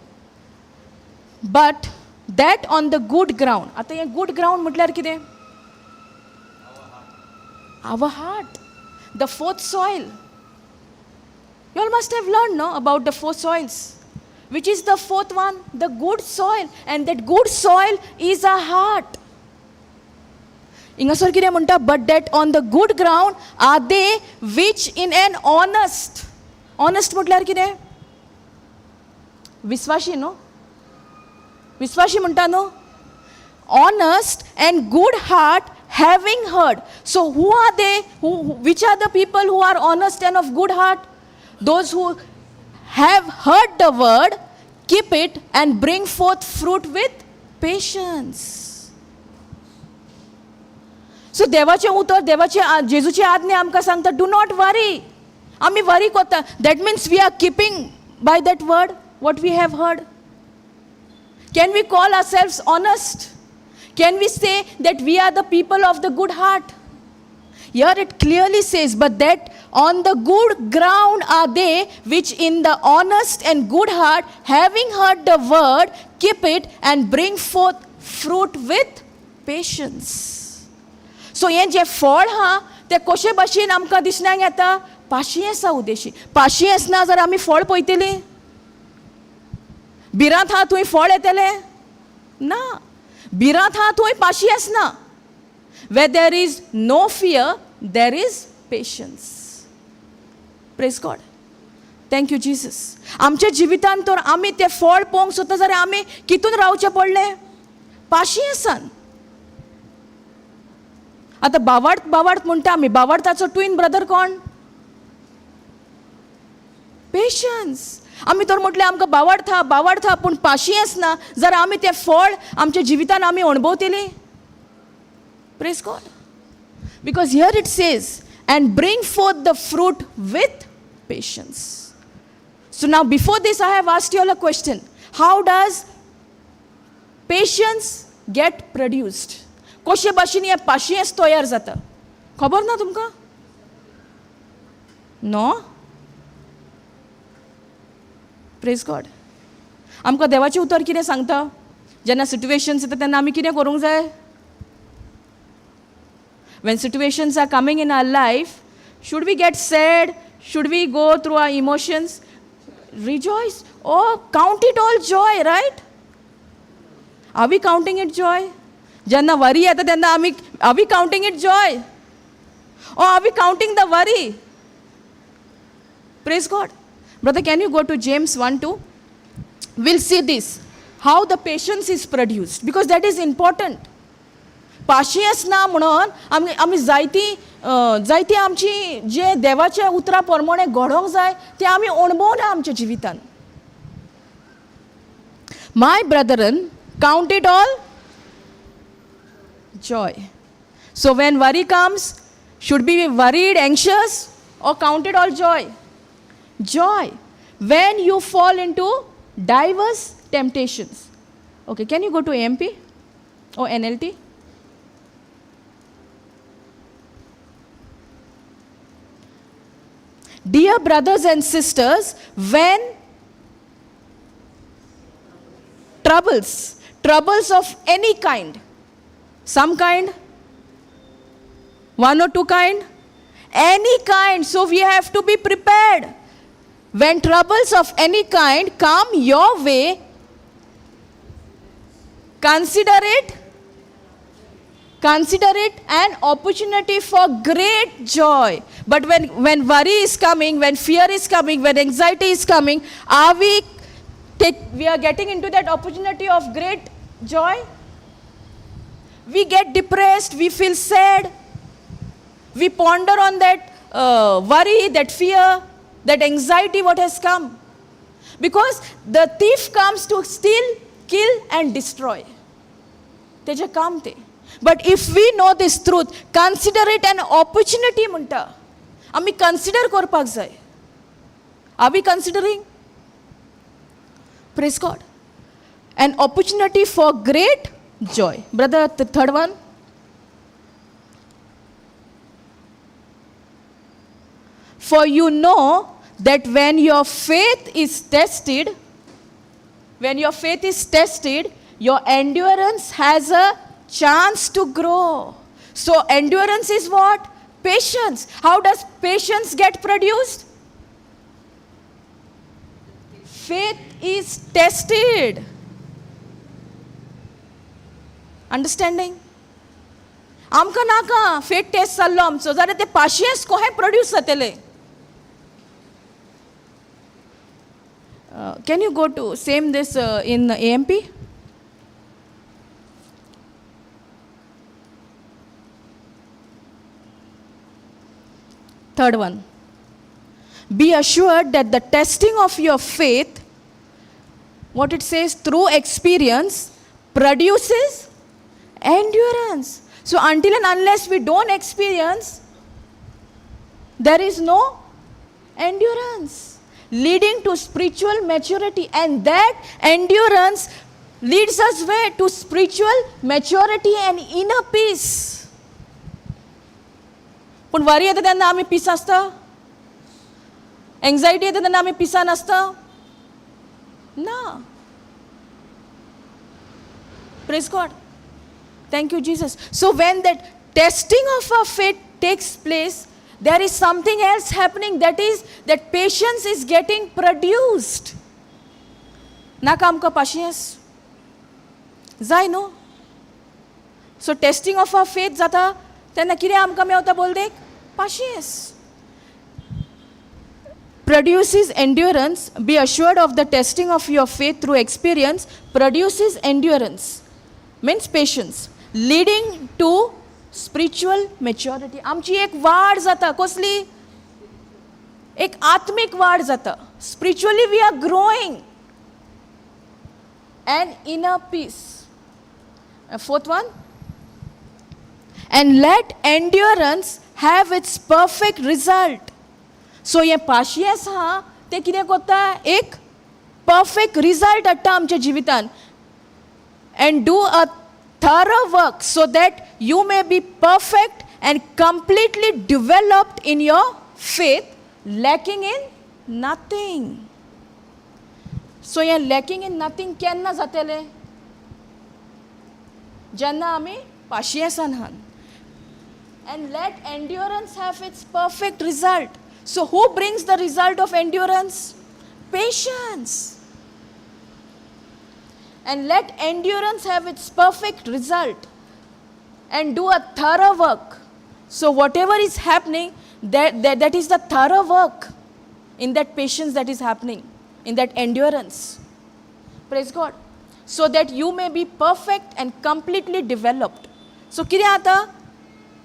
But that on the good ground. आता ये good ground म्हटल्यार कितें? Our heart, the fourth soil. You all must have learned, no, about the four soils. Which is the fourth one? The good soil. And that good soil is our heart. Ingasor kire munta, but that on the good ground are they which in an honest. Honest mutlar kire? Viswashi, no? Viswashi munta, no? Honest and good heart, having heard. So who are they? Which are the people who are honest and of good heart? Those who have heard the word, keep it and bring forth fruit with patience. So देवाचे उतर, देवाचे जेजूचे आज्ञा आमकां सांगता, do not worry. आमी worry करता. That means we are keeping by that word what we have heard. Can we call ourselves honest? Can we say that we are the people of the good heart? Here it clearly says, but that on the good ground are they which in the honest and good heart, having heard the word, keep it and bring forth fruit with patience. सो हें जें फळ आहा तें कशे भाशेन आमकां दिसण्याक येता, patience आहा उदेशी. पाशियेंस ना जाल्यार आमी फळ पळयतलीं? भिरांत आहा थंय फळ येतलें ना. भिरांत आहा थंय पाशियेंस ना. Where there is no fear there is patience. Praise God. Thank you Jesus. आमच्या जिवितांत तर आमी तें फळ पळोवंक सोदता जाल्यार आमी कितून रावचें पडलें? पाशियेंसान. आतां बावार्थ म्हणटा आमी, बावार्थाचो ट्वीन ब्रदर कोण? पेशन्स. आमी तर म्हटलें आमकां बावार्थ पूण पाशियेंस ना जाल्यार आमी तें फळ आमच्या जिवितान आमी अणभवतलीं? Praise God. Because here it says, and bring forth the fruit with patience. So now before this I have asked you all a question. How does patience get produced? कशे भाशेन हें पाशियेंस तयार जाता? खबर ना तुमकां? नो? Praise God. आमकां देवाचें उतर कितें सांगता? जेन्ना सिट्युएशन्स येता तेन्ना आमी कितें करूंक जाय? When situations are coming in our life, should we get sad? Should we go through our emotions? Rejoice. Oh, count it all joy, right? Are we counting it joy? Janna worry yeta tenna are we counting it joy? Or are we counting the worry? Praise God. Brother, can you go to James 1:2? We'll see this. How the patience is produced. Because that is important. Patience ना म्हणून आमी जायती आमची जे देवाच्या उतरा प्रमाणे घडोवंक जाय ते आमी अणभवना आमच्या जिवितान. My brethren, count it all joy. So when worry comes, should be worried, anxious, or count it all joy? Joy. When you fall into diverse temptations. Okay, can you go to AMP or NLT? Dear brothers and sisters, when troubles of any kind, some kind, one or two kind, any kind, so we have to be prepared. When troubles of any kind come your way, consider it an opportunity for great joy. But when worry is coming, when fear is coming, when anxiety is coming, we are getting into that opportunity of great joy? We get depressed, we feel sad, we ponder on that worry, that fear, that anxiety what has come. Because the thief comes to steal, kill and destroy. तेजे काम ते. But if we know this truth, consider it an opportunity म्हणटा. आमी consider करपाक जाय. Are we considering? Praise God. An opportunity for great joy. Brother, the third one. For you know that when your faith is tested, your endurance has a chance to grow. So endurance is what? Patience. How does patience get produced? Faith is tested. Understanding? आमकां नाका faith test जाल्लो आमचो जाल्यार ते patience कोहें produce जातले. Can you go to same this in AMP? Third one. Be assured that the testing of your faith, what it says, through experience, produces endurance. So until and unless we don't experience, there is no endurance. Leading to spiritual maturity, and that endurance leads us where? To spiritual maturity and inner peace. पण worry येता तेन्ना आमी piece आसता? Anxiety येता तेन्ना आमी पिसान आसता? ना. Praise God. Thank you, Jesus. So when that testing of our faith takes place, there is something else happening. That is that patience is getting produced. Naka amka patience. Zai no. So testing of our faith zata tena kire amka meota bol dek patience. Produces endurance. Be assured of the testing of your faith through experience produces endurance. Means patience. Leading to spiritual maturity. आमची एक वाढ जाता कसली एक आत्मिक वाढ जाता. Spiritually we are growing. And inner peace. Fourth one. And let endurance have its perfect result. So ये patience हा ते कितें कोत्ता एक perfect result हाडटा आमच्या जिवितान. And do a thorough work so that you may be perfect and completely developed in your faith, lacking in nothing. So yeah, lacking in nothing केन्ना जातले जेन्ना आमी patience Ahaan. And let endurance have its perfect result. So who brings the result of endurance? Patience. And let endurance have its perfect result. And do a thorough work. So whatever is happening, that is the thorough work in that patience that is happening, in that endurance. Praise God. So that you may be perfect and completely developed. So कितें आता?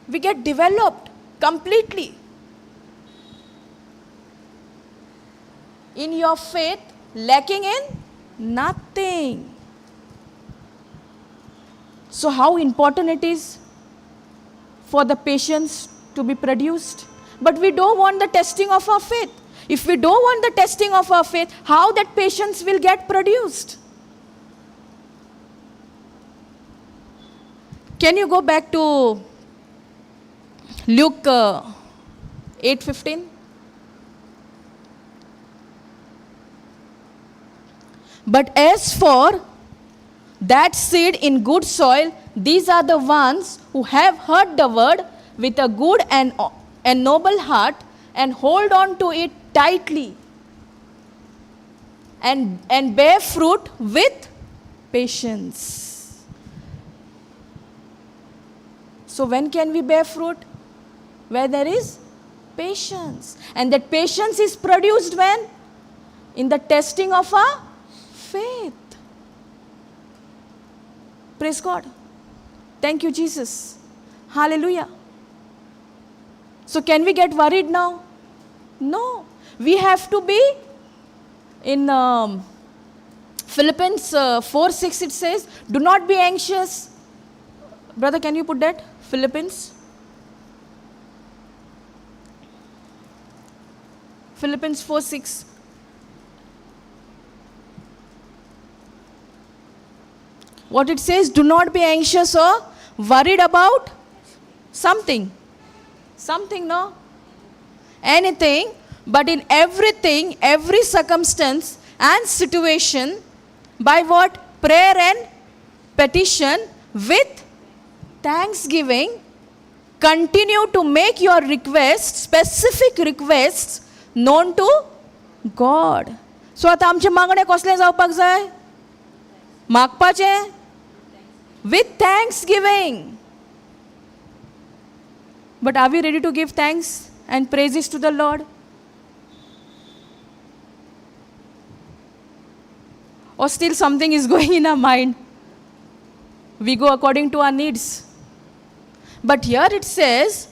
We get developed completely in your faith, lacking in nothing. So how important it is for the patience to be produced. But we don't want the testing of our faith. If we don't want the testing of our faith, how that patience will get produced? Can you go back to Luke 8:15? But as for that seed in good soil, these are the ones who have heard the word with a good and noble heart and hold on to it tightly and bear fruit with patience. So when can we bear fruit? Where there is patience. And that patience is produced when? In the testing of our faith. Praise God. Thank you, Jesus. Hallelujah. So can we get worried now? No. We have to be in Philippians 4:6 it says, do not be anxious. Brother, can you put that? Philippians 4:6. What it says, do not be anxious or worried about something. Something, no? Anything, but in everything, every circumstance and situation, by what? Prayer and petition with thanksgiving, continue to make your requests, specific requests, known to God. So आता आमचे मागणे कसले जावपाक जाय? मागपाचे with thanksgiving. But are we ready to give thanks and praises to the Lord? Or still something is going in our mind? We go according to our needs. But here it says,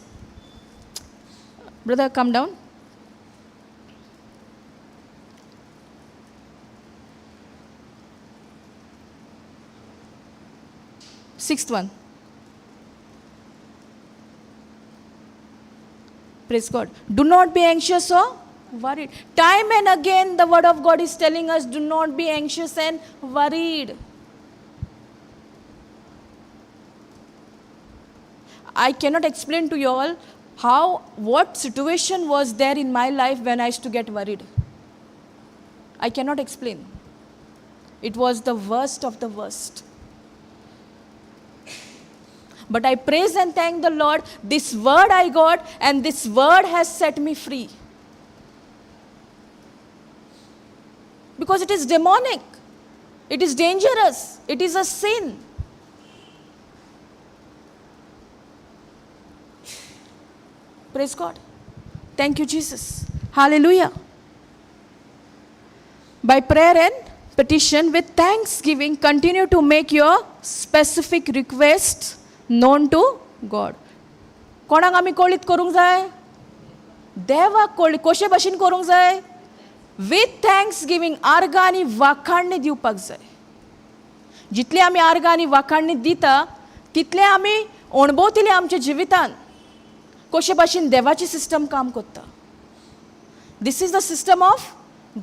brother, come down. Sixth one. Praise God. Do not be anxious or worried. Time and again the word of God is telling us, do not be anxious and worried. I cannot explain to you all what situation was there in my life when I used to get worried. I cannot explain. It was the worst of the worst. But I praise and thank the Lord. This word I got, and this word has set me free. Because it is demonic. It is dangerous. It is a sin. Praise God. Thank you, Jesus. Hallelujah. By prayer and petition with thanksgiving, continue to make your specific requests known to God. कोणाक आमी कळीत करूंक जाय? देवाक कळीत कशे भाशेन करूंक जाय? विथ थँक्सगिवींग, आर्गां आनी वाखाणणी दिवपाक जाय. जितले आमी आर्गां आनी वाखाणणी दिता तितले आमी अणभवतले आमच्या जिवितान कशे भाशेन देवाची सिस्टम काम करता. This is the system of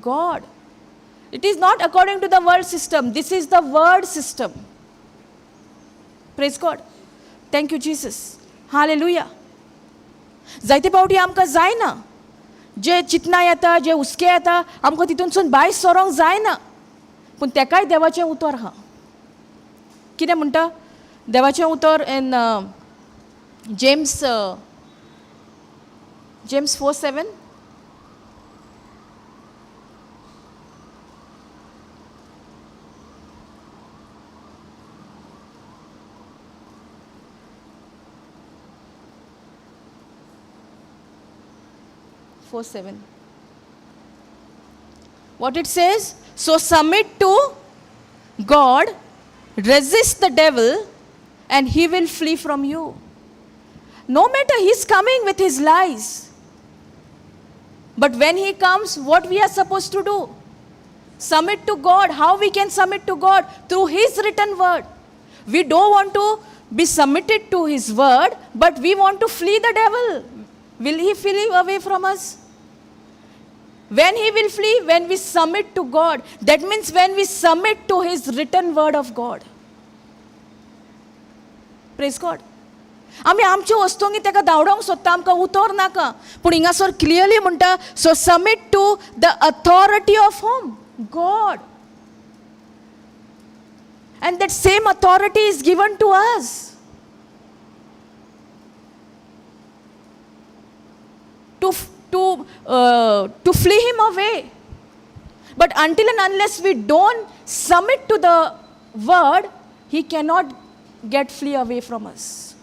God. It is not according to the world system. This is the word system. Praise God. Thank you, Jesus. Hallelujah. जायते पावटी आमकां जायना. जे चिंतना येता, जे हुस्के येता, आमकां तितूनसून भायर सरोंक जायना. पूण तेकाय देवाचें उतर आहा. कितें म्हणटा देवाचें उतर इन James 4:7. What it says? So submit to God, resist the devil, and he will flee from you. No matter he's coming with his lies. But when he comes, what we are supposed to do? Submit to God. How we can submit to God? Through his written word. We don't want to be submitted to his word, but we want to flee the devil. Will he flee away from us? When he will flee? When we submit to God. That means when we submit to his written word of God. Praise God. आमी आमच्यो वस्तूंनी तेका धांवडोंक सोदता, आमकां उतर नाका. पूण हिंगासर clearly म्हणटा, so submit to the authority of whom? God. And that same authority is given to us. To flee him away. But until and unless we don't submit to the word, he cannot get flee away from us.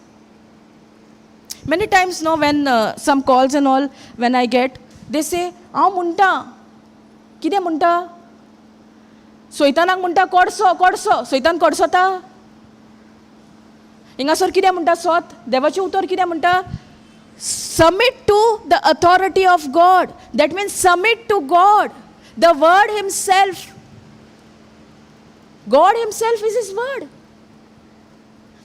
Many times now when some calls and all, when I get, they say, हांव म्हणटा, कितें म्हणटा? सैतानाक म्हणटा कोडसो कोडसो. सैतान कोडसोता? हिंगासर कितें म्हणटा सोत? देवाचें उतर कितें म्हणटा? Submit to the authority of God. That means submit to God, the word himself. God himself is his word.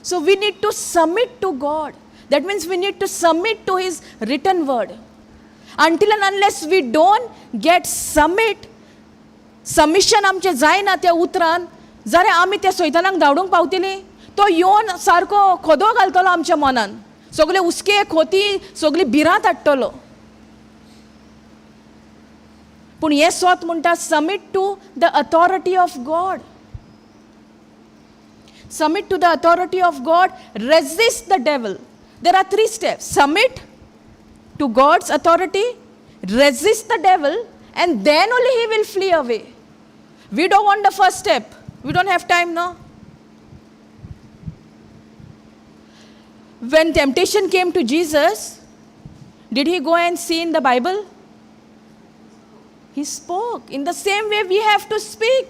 So we need to submit to God. That means we need to submit to his written word. Until and unless we don't get submission आमचे जायना त्या उतरान, जाल्यार आमी त्या सैतानाक धांवडूंक पावतलीं. तो येवन सारको खोदो घालतलो आमच्या मनान. सगळे उस्के खोती सगळी भिरांत हाडटलो. पूण हे स्वत म्हणटा submit to the authority of God. Submit to the authority of God. Resist the devil. There are 3 steps. Submit to God's authority, resist the devil, and then only he will flee away. We don't want the first step. We don't have time now. When temptation came to Jesus, did he go and see in the Bible? He spoke. In the same way we have to speak.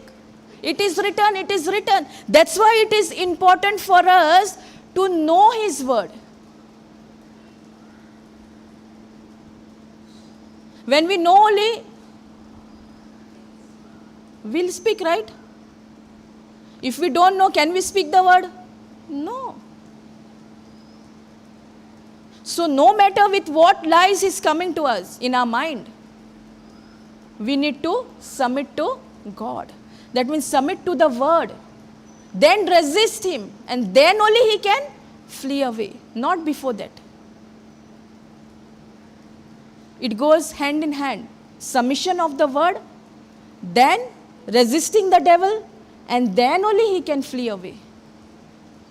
It is written, it is written. That's why it is important for us to know his word. When we know only, we'll speak, right? If we don't know, can we speak the word? No. So no matter with what lies is coming to us in our mind, we need to submit to God. That means submit to the word. Then resist him. And then only he can flee away. Not before that. It goes hand in hand. Submission of the word, then resisting the devil, and then only he can flee away.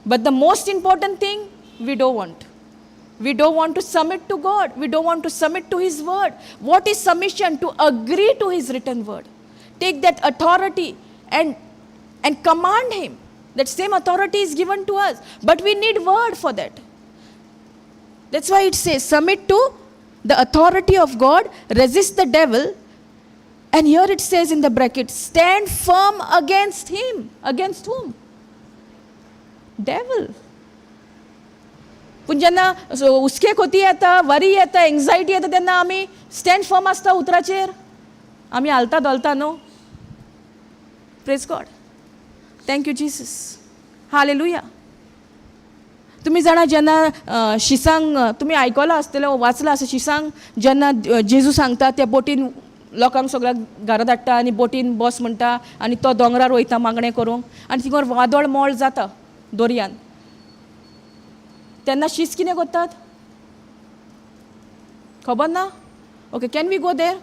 But the most important thing, We don't want. We don't want to submit to God. We don't want to submit to His word. What is submission? To agree to His written word. Take that authority and command Him. That same authority is given to us. But we need word for that. That's why it says, submit to the authority of God, resist the devil. And here it says in the bracket, stand firm against him. Against whom? Devil. पण जेन्ना उस्केक होती येता, worry येता, anxiety येता तेन्ना आमी stand firm आसता उतराचेर. आमी हालता दोलता न्हू. Praise God. Thank you Jesus. Hallelujah. तुम्ही जाणा जेन्ना शिसांग तुमी आयकलां आसतलें वाचलां आसा शिसांग जेन्ना जेजू सांगता त्या बोटीन लोकांक सगळ्यांक घरा धाडटा आनी बोटीन बस म्हणटा आनी तो दोंगरार वयता मागणें करूंक आनी थिंगर वादळ मोळ जाता दर्यान. तेन्ना शीस कितें करतात? खबर ना? Okay, can we go there?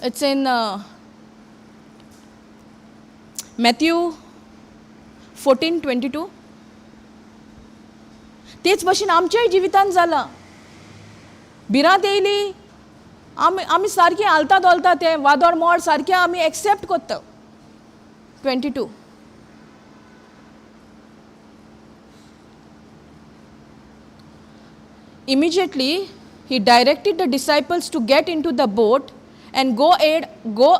It's in Matthew 14:22. तेच भशेन आमच्याय जिवितांत जालां. भिरांत येयली, आमी सारकी हालता दोलता तें वादळ मोड सारकें आमी एक्सेप्ट करता. 22. Immediately, he directed the disciples to get into the boat and go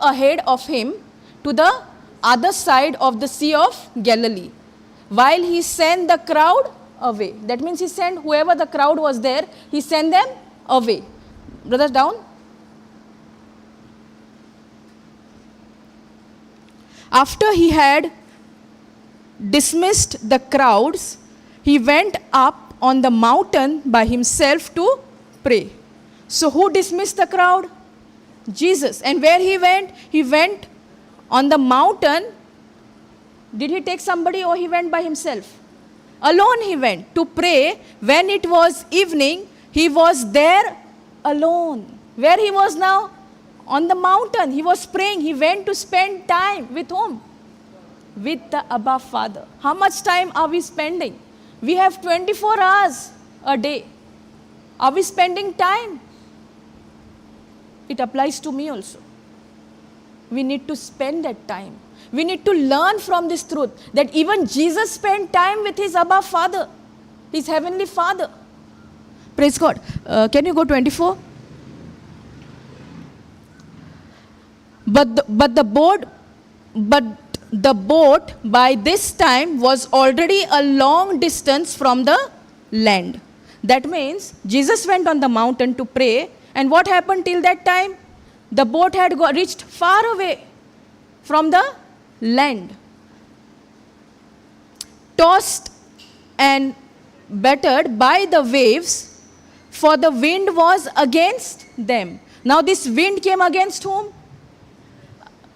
ahead of him to the other side of the Sea of Galilee, while he sent the crowd away. That means he sent whoever the crowd was there, he sent them away. Brothers, down. After he had dismissed the crowds, he went up on the mountain by himself to pray. So who dismissed the crowd? Jesus. And where he went? He went on the mountain. Did he take somebody or he went by himself? Alone he went to pray. When it was evening, he was there alone. Where he was now? On the mountain. He was praying. He went to spend time with whom? With the Abba Father. How much time are we spending? We have 24 hours a day. Are we spending time? It applies to me also. We need to spend that time. We need to learn from this truth that even Jesus spent time with his Abba Father, his heavenly Father. Praise God. Can you go 24? But the boat by this time was already a long distance from the land. That means Jesus went on the mountain to pray, and what happened till that time? The boat had reached far away from the land. Tossed and battered by the waves, for the wind was against them. Now this wind came against whom?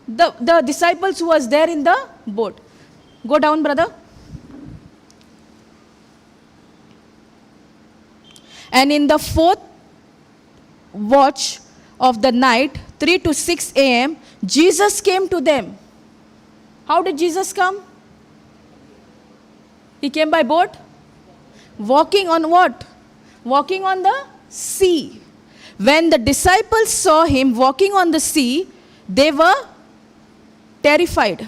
The disciples who was there in the boat. Go down, brother. And in the fourth watch of the night, 3 to 6 a.m., Jesus came to them. How did Jesus come? He came by boat. Walking on what? Walking on the sea. When the disciples saw him walking on the sea, they were terrified.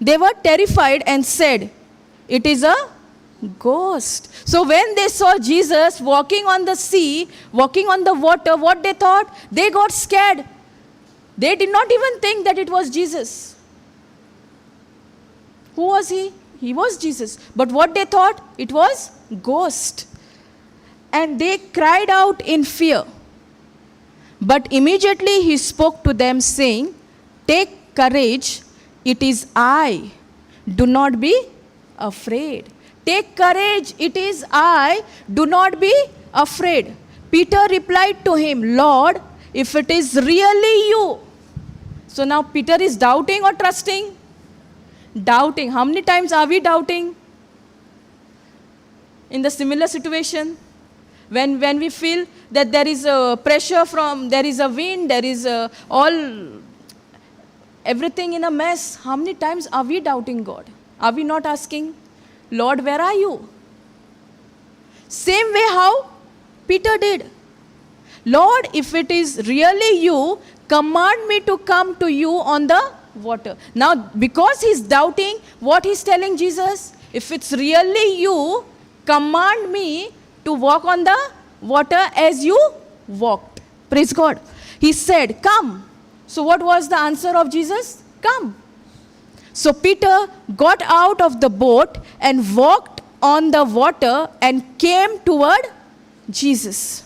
They were terrified and said, "It is a ghost." So when they saw Jesus walking on the sea, walking on the water, what they thought? They got scared. They did not even think that it was Jesus. Who was he? He was Jesus. But what they thought? It was ghost. And they cried out in fear. But immediately he spoke to them, saying, "Take courage, it is I. Do not be afraid." Take courage, it is I. Do not be afraid. Peter replied to him, "Lord, if it is really you." So now Peter is doubting or trusting? Doubting. How many times are we doubting? In the similar situation, when we feel that there is a pressure there is a wind, there is everything in a mess. How many times are we doubting God? Are we not asking, Lord, where are you? Same way how Peter did. Lord, if it is really you, command me to come to you on the water. Now, because he's doubting, what he's telling Jesus? If it's really you, command me to walk on the water as you walked. Praise God. He said, come. So what was the answer of Jesus? Come. So Peter got out of the boat and walked on the water and came toward Jesus.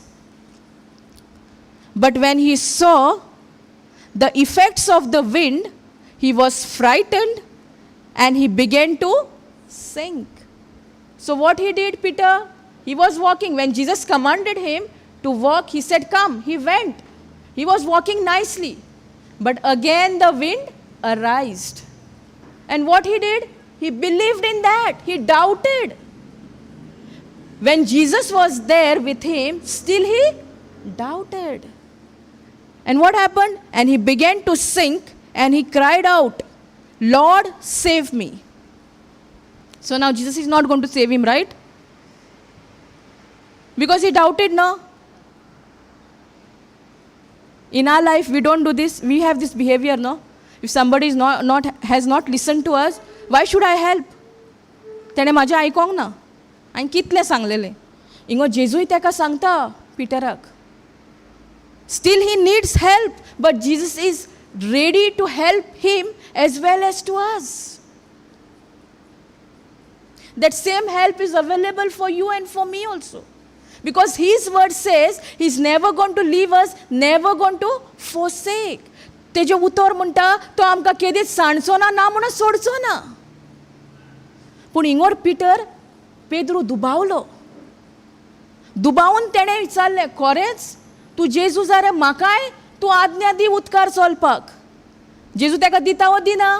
But when he saw the effects of the wind, he was frightened and he began to sink. So what he did, Peter? He was walking. When Jesus commanded him to walk, he said, come. He went. He was walking nicely. But again the wind arose. And what he did? He believed in that. He doubted. When Jesus was there with him, still he doubted. And what happened? And he began to sink and he cried out, Lord, save me. So now Jesus is not going to save him, right? Because he doubted, no? In our life, we don't do this. We have this behavior, no? If somebody is has not listened to us, why should I help? तेणे माझे आयकोंक ना. हांवें कितले सांगलेले. इंगो जेजूय तेका सांगता पिटराक. Still he needs help, but Jesus is ready to help him as well as to us. That same help is available for you and for me also. Because his word says he's never going to leave us, never going to forsake. तेजे उतर म्हणटा तो आमकां केदीच सांडचो ना म्हणून सोडचो ना. पूण इंगोर पिटर पेद्रू दुबावलो. दुबावून तेणें विचारलें, खरेंच तूं जेजू जाल्यार म्हाकाय तूं आज्ञा दी उदकार चलपाक. जेजू ताका दिता वा दिना?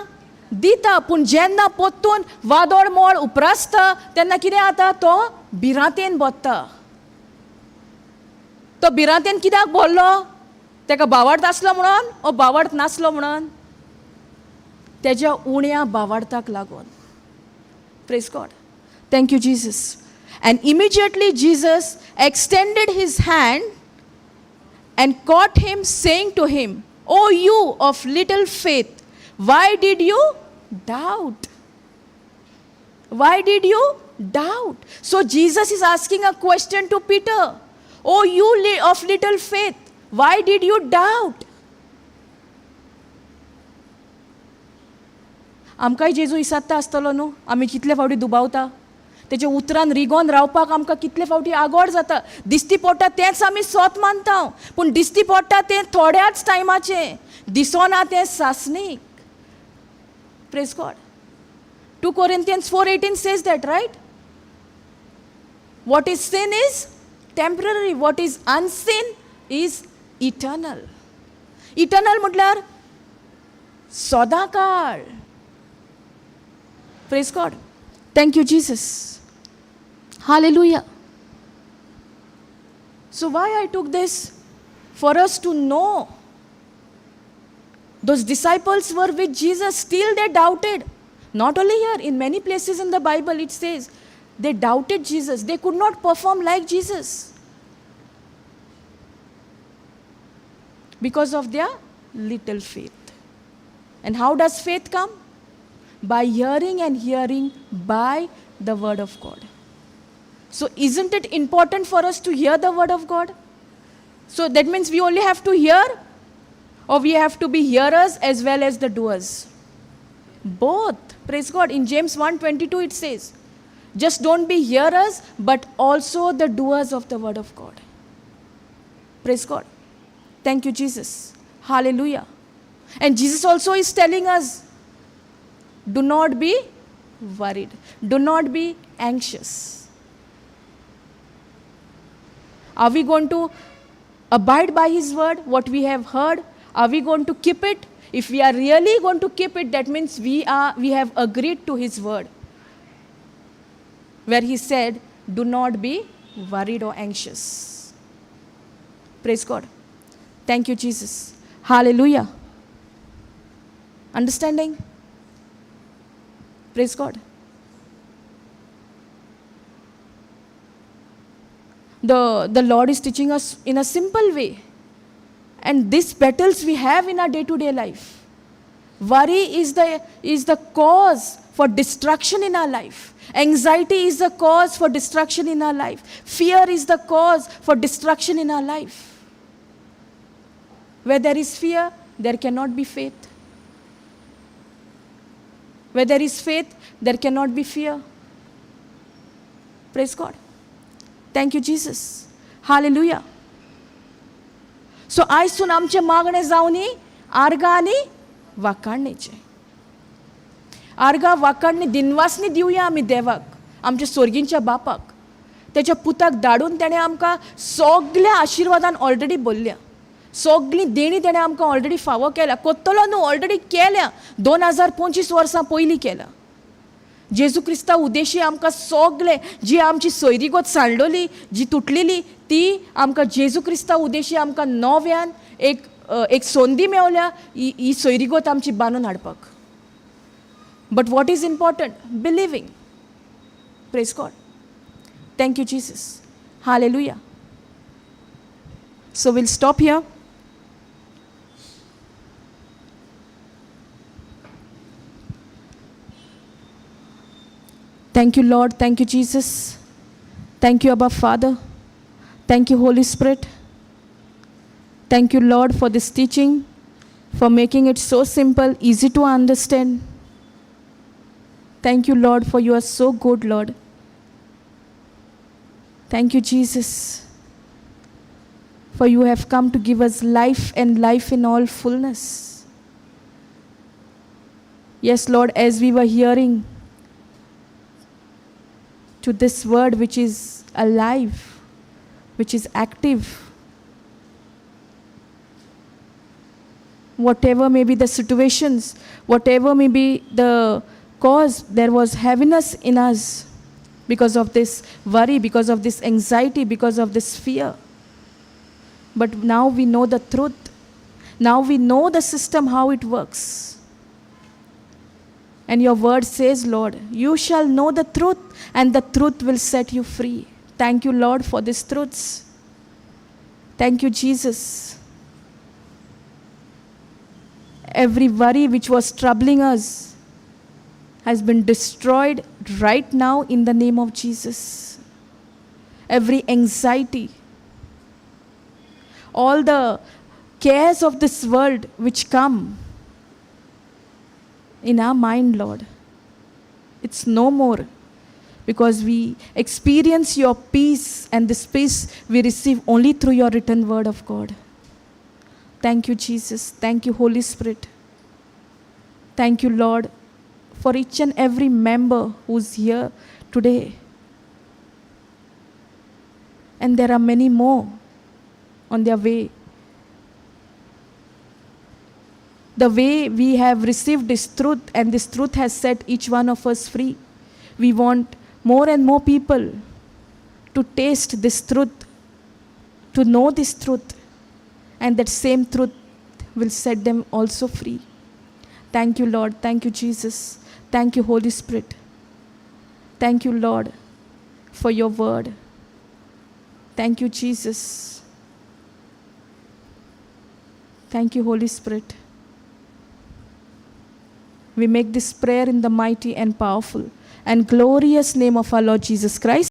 दिता. पूण जेन्ना पोत्तून वादळ मोळ उपरासता तेन्ना कितें जाता? तो भिरांतेन बसता. तो भिरांतेन कित्याक बोल्लो? ताका बावार्थ आसलो म्हणून ओ बावार्थ नासलो म्हणून? तेज्या उण्या बावार्थाक लागून. Praise God. Thank you, Jesus. And immediately Jesus extended his hand and caught him, saying to him, O you of little faith, why did you doubt? Why did you doubt? So Jesus is asking a question to Peter. O you of little faith, why did you doubt? आमकांय जेजू इसादता आसतलो न्हू. आमी कितले फावटी दुबावता. तेजे उतरान रिगोन रावपाक आमकां कितले फावटी आगोड जाता. दिसती पडटा तेंच आमी सोत मानता. पूण दिसती पडटा तें थोड्याच टायमाचें. दिसोना तें सासणीक. Praise God. 2 Corinthians 4:18 says that, right? What is sin is temporary. What is unseen is eternal. Eternal म्हटल्यार सदाकाळ. Praise God. Thank you, Jesus. Hallelujah. So why I took this? For us to know. Those disciples were with Jesus. Still they doubted. Not only here, in many places in the Bible it says, they doubted Jesus. They could not perform like Jesus. Because of their little faith. And how does faith come? By hearing and hearing by the word of God. So isn't it important for us to hear the word of God? So that means we only have to hear, or we have to be hearers as well as the doers? Both. Praise God. In James 1:22 it says, just don't be hearers, but also the doers of the word of God. Praise God. Thank you, Jesus. Hallelujah. And Jesus also is telling us, do not be worried. Do not be anxious. Are we going to abide by his word, what we have heard? Are we going to keep it? If we are really going to keep it, that means we have agreed to his word, where he said, do not be worried or anxious. Praise God. Thank you, Jesus. Hallelujah. Understanding? Praise God. the Lord is teaching us in a simple way. And these battles we have in our day-to-day life. Worry is the cause for destruction in our life. Anxiety is the cause for destruction in our life. Fear is the cause for destruction in our life. Where there is fear, there cannot be faith. Where there is faith, there cannot be fear. Praise God. Thank you, Jesus. Hallelujah. So आयसून आमचे मागणे जावनी आर्गां आनी वाकाणणेचे. आर्गां वाकाणणी दिनवासनी दिवया आमी देवाक, आमच्या सोर्गींच्या बापाक. तेच्या पुताक धाडून तेणें आमकां सगल्या आशिर्वादान ऑलरेडी बोल्ल्या. सगळीं देणी तेणें आमकां ऑलरेडी फावो केल्या. कोत्तलो न्हू, ऑलरेडी केल्या. 2025 वर्सां पयलीं केल्या. जेजू क्रिस्ता उद्देशी आमकां सगळे, जी आमची सोयरीगोत सांडलोली, जी तुटलेली, ती आमकां जेजू क्रिस्ता उद्देशी आमकां नव्यान एक संदी मेवल्या ही सोयरीगोत आमची बांदून हाडपाक. But what is important? Believing. Praise God. Thank you Jesus. Hallelujah. So we'll stop here. Thank you, Lord. Thank you, Jesus. Thank you, Abba Father. Thank you, Holy Spirit. Thank you, Lord, for this teaching, for making it so simple, easy to understand. Thank you, Lord, for you are so good, Lord. Thank you, Jesus, for you have come to give us life and life in all fullness. Yes, Lord, as we were hearing to this word which is alive, which is active, whatever may be the situations, whatever may be the cause, there was heaviness in us because of this worry, because of this anxiety, because of this fear. But now we know the truth. Now we know the system, how it works. And your word says, Lord, you shall know the truth, and the truth will set you free. Thank you, Lord, for these truths. Thank you, Jesus. Every worry which was troubling us has been destroyed right now in the name of Jesus. Every anxiety, all the cares of this world which come in our mind, Lord, it's no more, because we experience your peace, and this peace we receive only through your written word of God. Thank you, Jesus. Thank you, Holy Spirit. Thank you, Lord, for each and every member who's here today. And there are many more on their way. The way we have received this truth, and this truth has set each one of us free. We want more and more people to taste this truth, to know this truth, and that same truth will set them also free. Thank you, Lord. Thank you, Jesus. Thank you, Holy Spirit. Thank you, Lord, for your word. Thank you, Jesus. Thank you, Holy Spirit. We make this prayer in the mighty and powerful and glorious name of our Lord Jesus Christ.